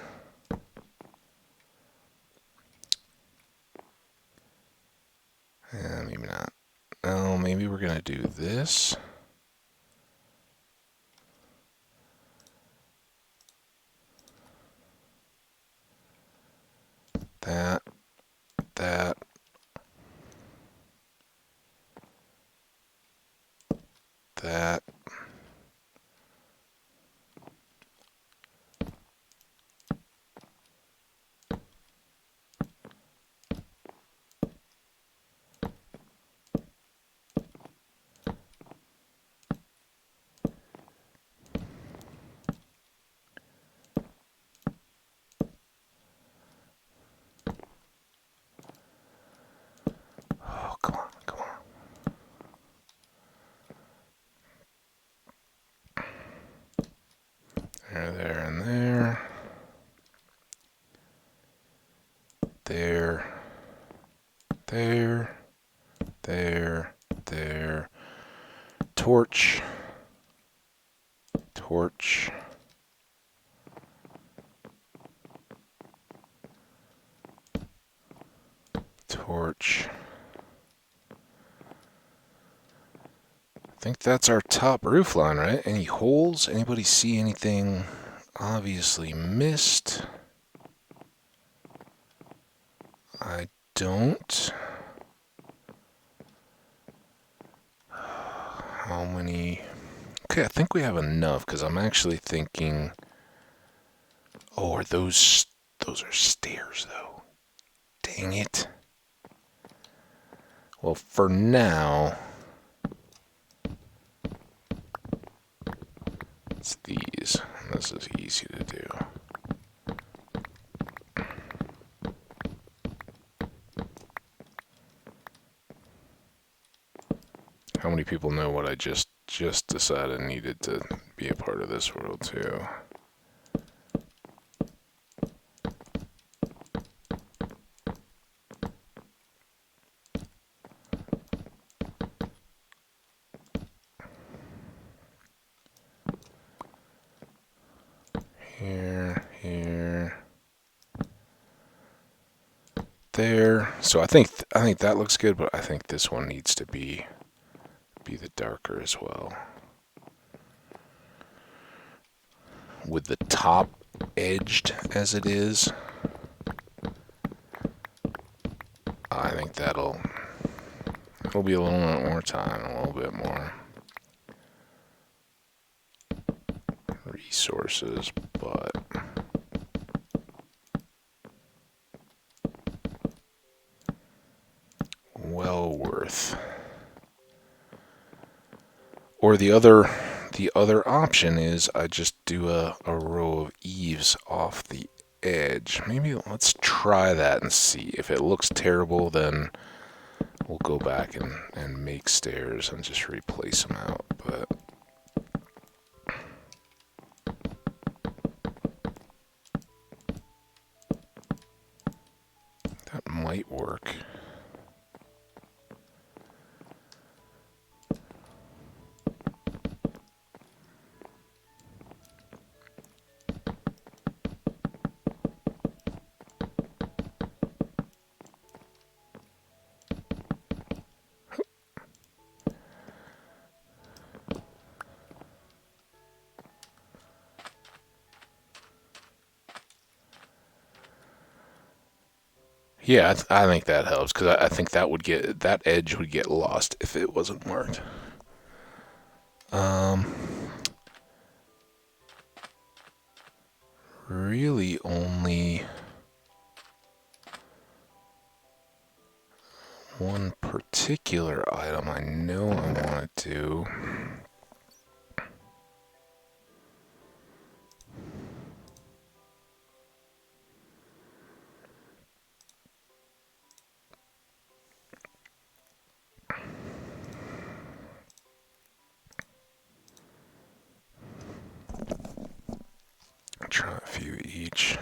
maybe not. No, maybe we're gonna do this. torch, torch, torch. I think that's our top roof line, right? Any holes? Anybody see anything obviously missed? I don't. How many? Okay, I think we have enough because I'm actually thinking. Oh, are those are stairs though? Dang it. Well, for now, it's these. This is easy to do. How many people know what I just decided needed to be a part of this world too? Here, here, there. So I think that looks good, but I think this one needs to be the darker as well. With the top edged as it is, I think it'll be a little bit more time, a little bit more resources, but well worth. Or the other option is I just do a row of eaves off the edge. Maybe let's try that and see. If it looks terrible, then we'll go back and make stairs and just replace them out. But that might work. Yeah, I think that helps because I think that edge would get lost if it wasn't marked. Really only one particular item I know I want to do. Try a few each.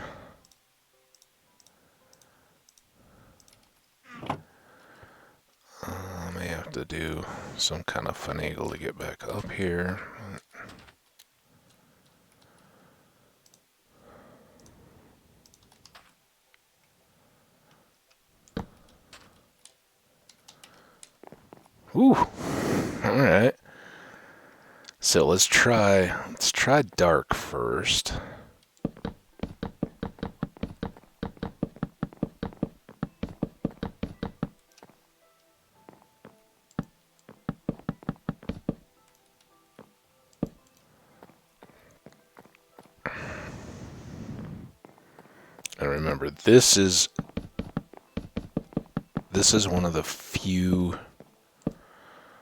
I may have to do some kind of finagle to get back up here. Ooh, all right. So let's try dark first. And remember, this is one of the few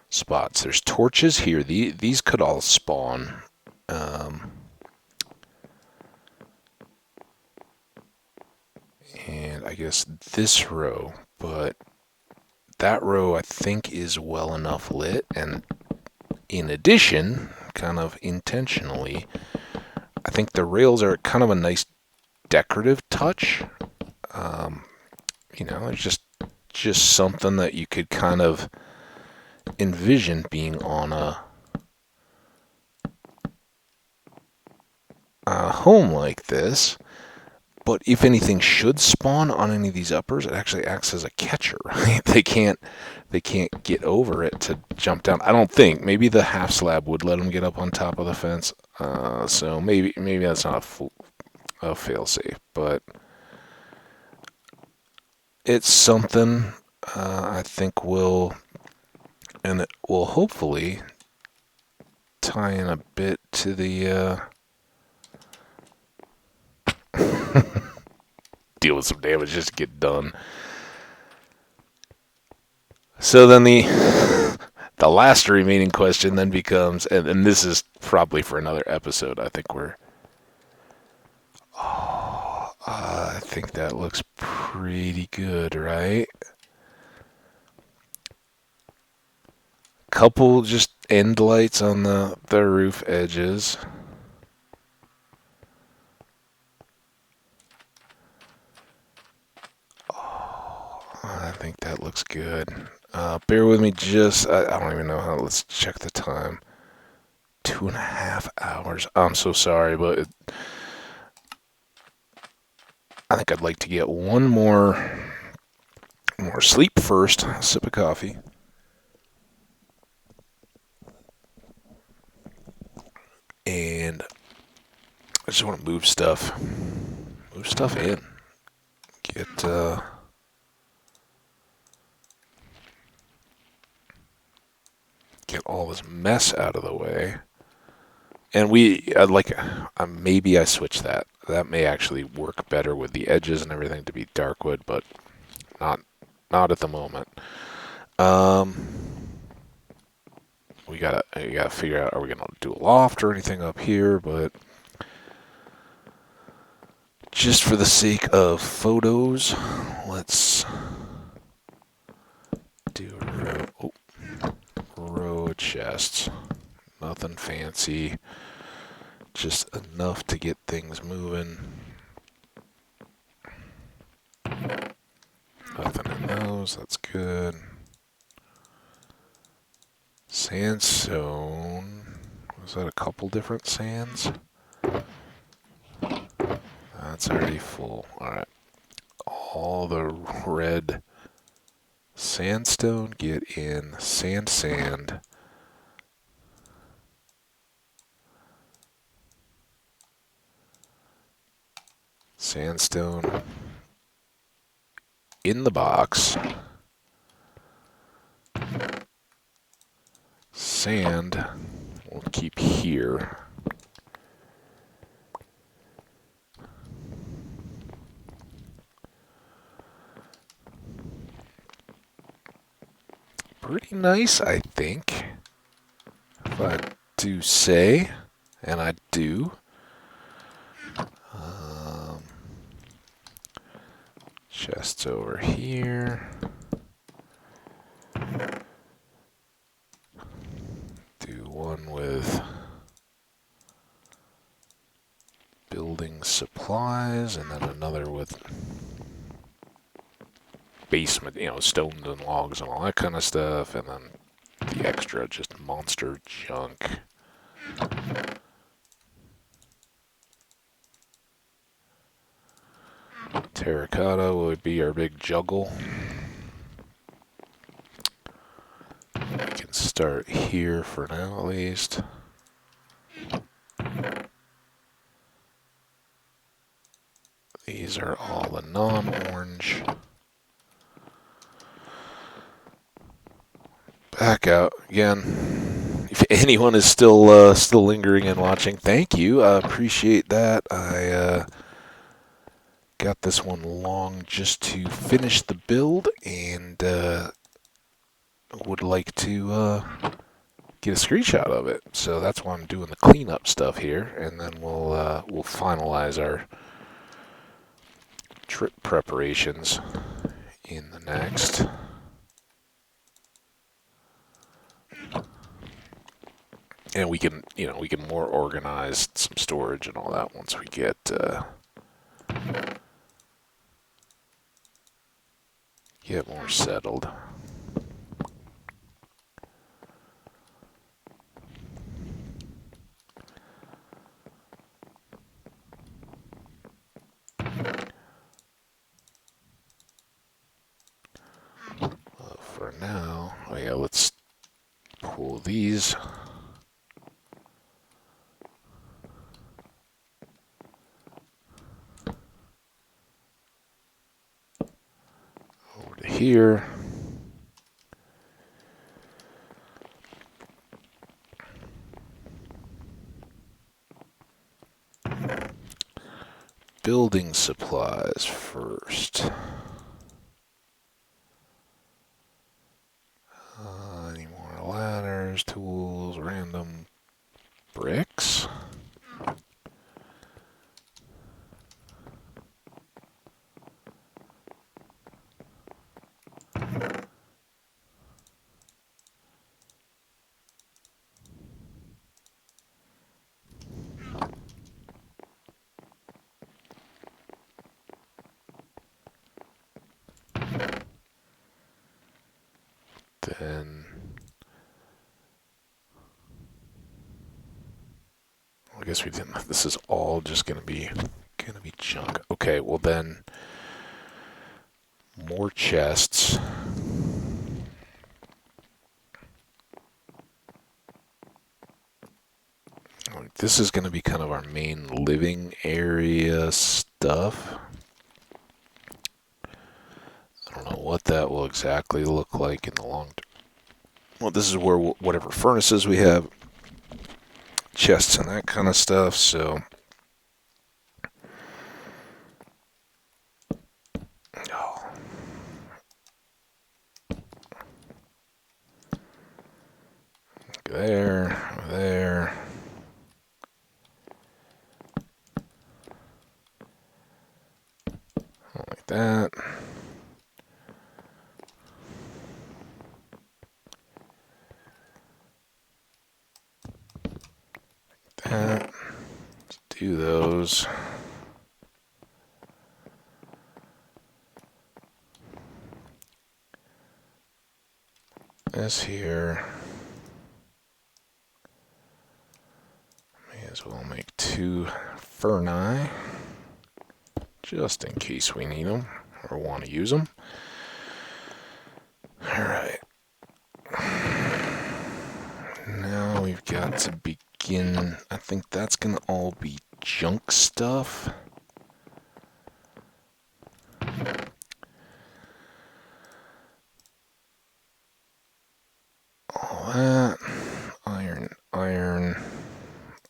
spots. There's torches here. These could all spawn. And I guess this row, but that row I think is well enough lit. And in addition, kind of intentionally, I think the rails are kind of a nice decorative touch. It's just something that you could kind of envision being on a home like this. But if anything should spawn on any of these uppers, it actually acts as a catcher, right? They can't get over it to jump down. I don't think. Maybe the half slab would let them get up on top of the fence. So maybe that's not a fail-safe, but it's something I think and it will hopefully tie in a bit to the deal with some damage just to get done. So then the last remaining question then becomes, and this is probably for another episode. I think that looks pretty good, right? Couple just end lights on the roof edges. I think that looks good. Bear with me just, I don't even know how, let's check the time. 2.5 hours. I'm so sorry, but I think I'd like to get one more sleep first. Sip of coffee. And I just want to move stuff in. Get all this mess out of the way. And maybe I switch that. That may actually work better with the edges and everything to be dark wood, but not at the moment. We gotta figure out, are we gonna do a loft or anything up here? But just for the sake of photos, let's do row chests. Nothing fancy, just enough to get things moving. Nothing in those, that's good. Sandstone. Was that a couple different sands? That's already full. Alright. All the red sandstone get in. Sand. Sandstone in the box. Sand we'll keep here. Pretty nice, I think. If I do say, and I do. Chests over here. Do one with building supplies, and then another with basement, stones and logs and all that kind of stuff, and then the extra just monster junk. Terracotta would be our big juggle. We can start here for now at least. These are all the non-orange. Back out again. If anyone is still lingering and watching, thank you. I appreciate that. I got this one long just to finish the build, and would like to get a screenshot of it. So that's why I'm doing the cleanup stuff here, and then we'll finalize our trip preparations in the next. And we can more organize some storage and all that once we get more settled. these. Over to here. Building supplies first. Any more ladders, tools, random bricks? Then I guess we didn't. This is all just gonna be junk. Okay, well then more chests. This is gonna be kind of our main living area stuff. I don't know what that will exactly look like in the long term. Well, this is where whatever furnaces we have, chests and that kind of stuff, so. Oh. There. Like that. Let's do those. This here. May as well make 2 ferni, just in case we need them or want to use them. Alright. Now we've got to begin. I think that's going to all be junk stuff. All that.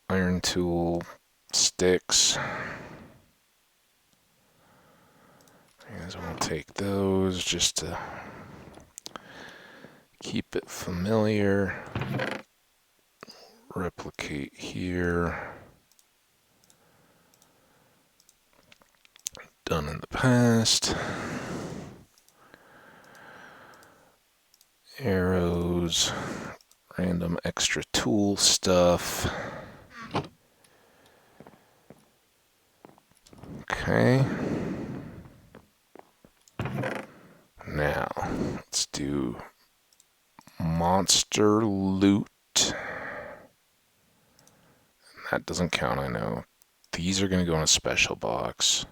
Iron tool, sticks. May as well take those just to keep it familiar. Replicate here. Done in the past. Arrows. Random extra tool stuff. Okay. Now, let's do monster loot. That doesn't count, I know. These are going to go in a special box.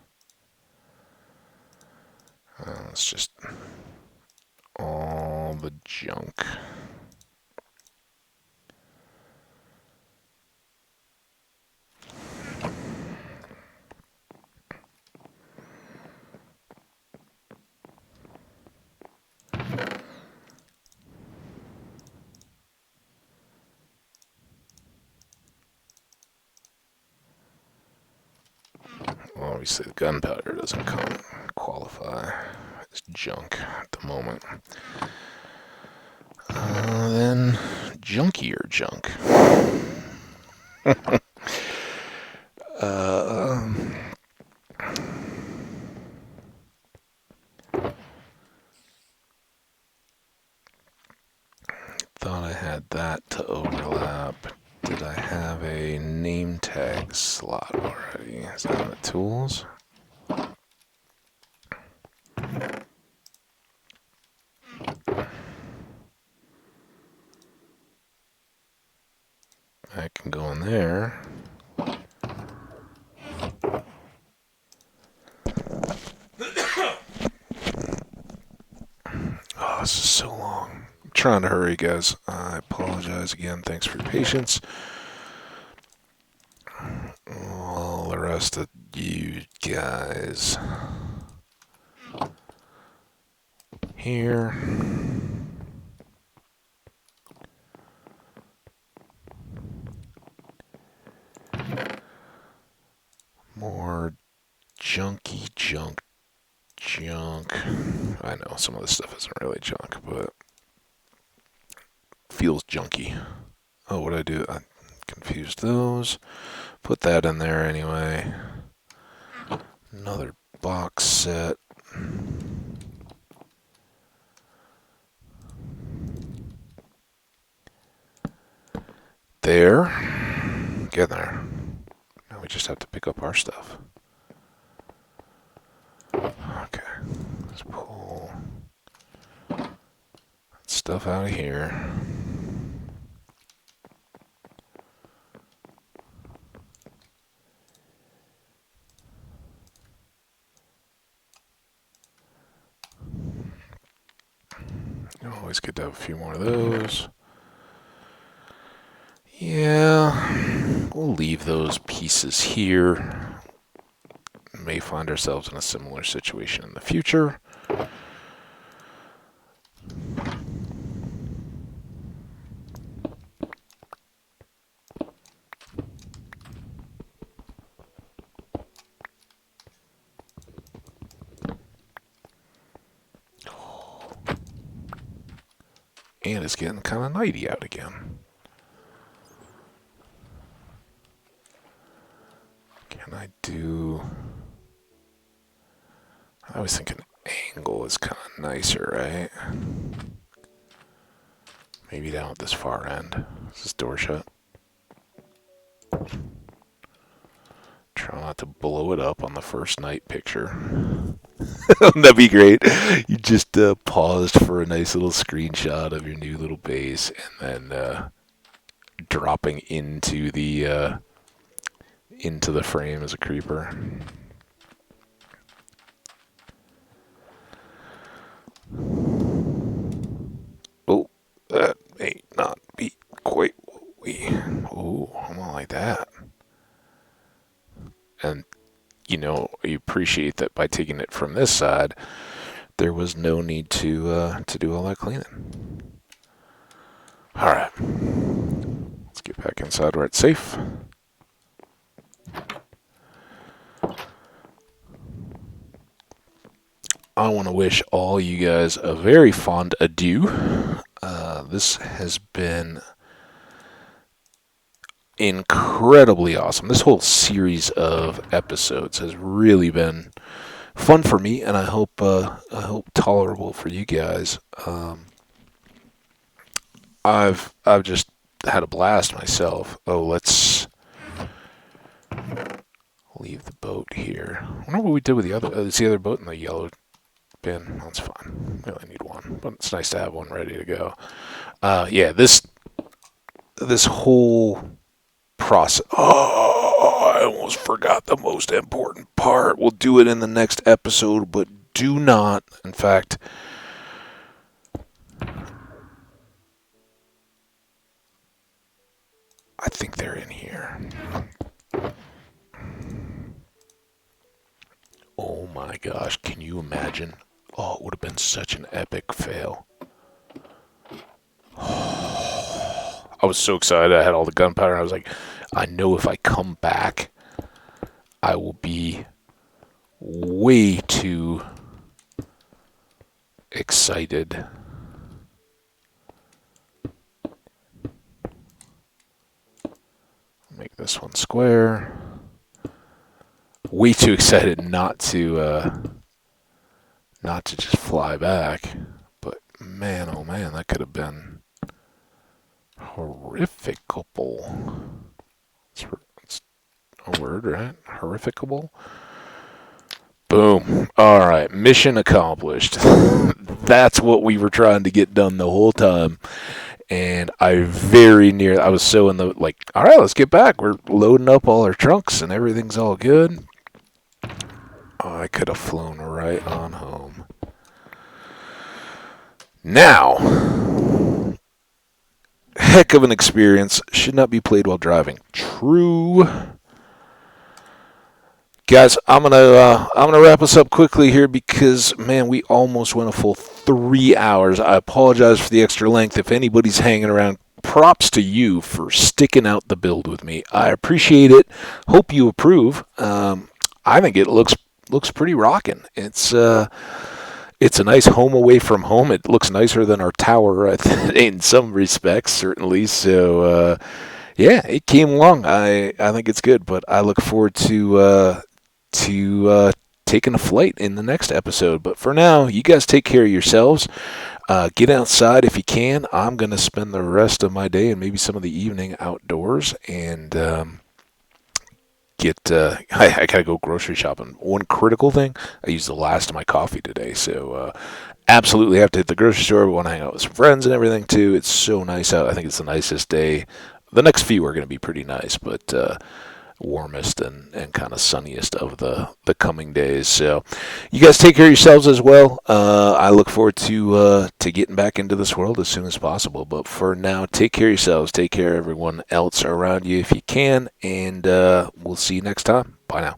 It's just all the junk. Obviously, the gunpowder doesn't qualify as junk at the moment. Then junkier junk. Thought I had that to overlap. Did I have a name tag slot already? Is that in the tools? I can go in there. Oh, this is so long. I'm trying to hurry, guys. I apologize. apologize again. Thanks for your patience. All the rest of you guys here. More junky junk. I know some of this stuff isn't really junk, but feels junky. Oh, what did I do? I confused those. Put that in there anyway. Another box set. There. Get there. Now we just have to pick up our stuff. Okay. Let's pull that stuff out of here. Always good to have a few more of those. Yeah, we'll leave those pieces here. May find ourselves in a similar situation in the future. And it's getting kind of nighty out again. Can I do... I was thinking angle is kind of nicer, right? Maybe down at this far end. Is this door shut? Try not to blow it up on the first night picture. That'd be great. You just paused for a nice little screenshot of your new little base, and then dropping into the frame as a creeper. Oh, that may not be quite what we... Oh, I'm not like that. And, you know, you appreciate that by taking it from this side, there was no need to do all that cleaning. Alright. Let's get back inside where it's safe. I want to wish all you guys a very fond adieu. This has been incredibly awesome. This whole series of episodes has really been fun for me, and I hope tolerable for you guys. I've just had a blast myself. Oh, let's leave the boat here. I wonder what we did with the other. Is the other boat in the yellow bin? That's fine. We only need one, but it's nice to have one ready to go. Yeah, this whole process. Oh, I almost forgot the most important part. We'll do it in the next episode, but do not, in fact, I think they're in here. Oh my gosh, can you imagine? Oh, it would have been such an epic fail. I was so excited. I had all the gunpowder. I was like, I know if I come back, I will be way too excited. Make this one square. Way too excited not to just fly back. But man, oh man, that could have been horrificable. It's a word, right? Horrificable. Boom. Alright, mission accomplished. That's what we were trying to get done the whole time. And I was so in the, like, alright, let's get back. We're loading up all our trunks and everything's all good. Oh, I could have flown right on home. Now, heck of an experience. Should not be played while driving. True. Guys, I'm gonna wrap us up quickly here because man, we almost went a full 3 hours. I apologize for the extra length. If anybody's hanging around, props to you for sticking out the build with me. I appreciate it. Hope you approve. I think it looks pretty rocking. It's a nice home away from home. It looks nicer than our tower in some respects, certainly. So yeah, it came along. I think it's good, but I look forward to taking a flight in the next episode. But for now, you guys take care of yourselves. Get outside if you can. I'm going to spend the rest of my day and maybe some of the evening outdoors and I got to go grocery shopping. One critical thing, I used the last of my coffee today. So absolutely have to hit the grocery store. We want to hang out with some friends and everything too. It's so nice out. I think it's the nicest day. The next few are going to be pretty nice, but warmest and kind of sunniest of the coming days. So you guys take care of yourselves as well. I look forward to getting back into this world as soon as possible. But for now, take care of yourselves. Take care of everyone else around you if you can. And we'll see you next time. Bye now.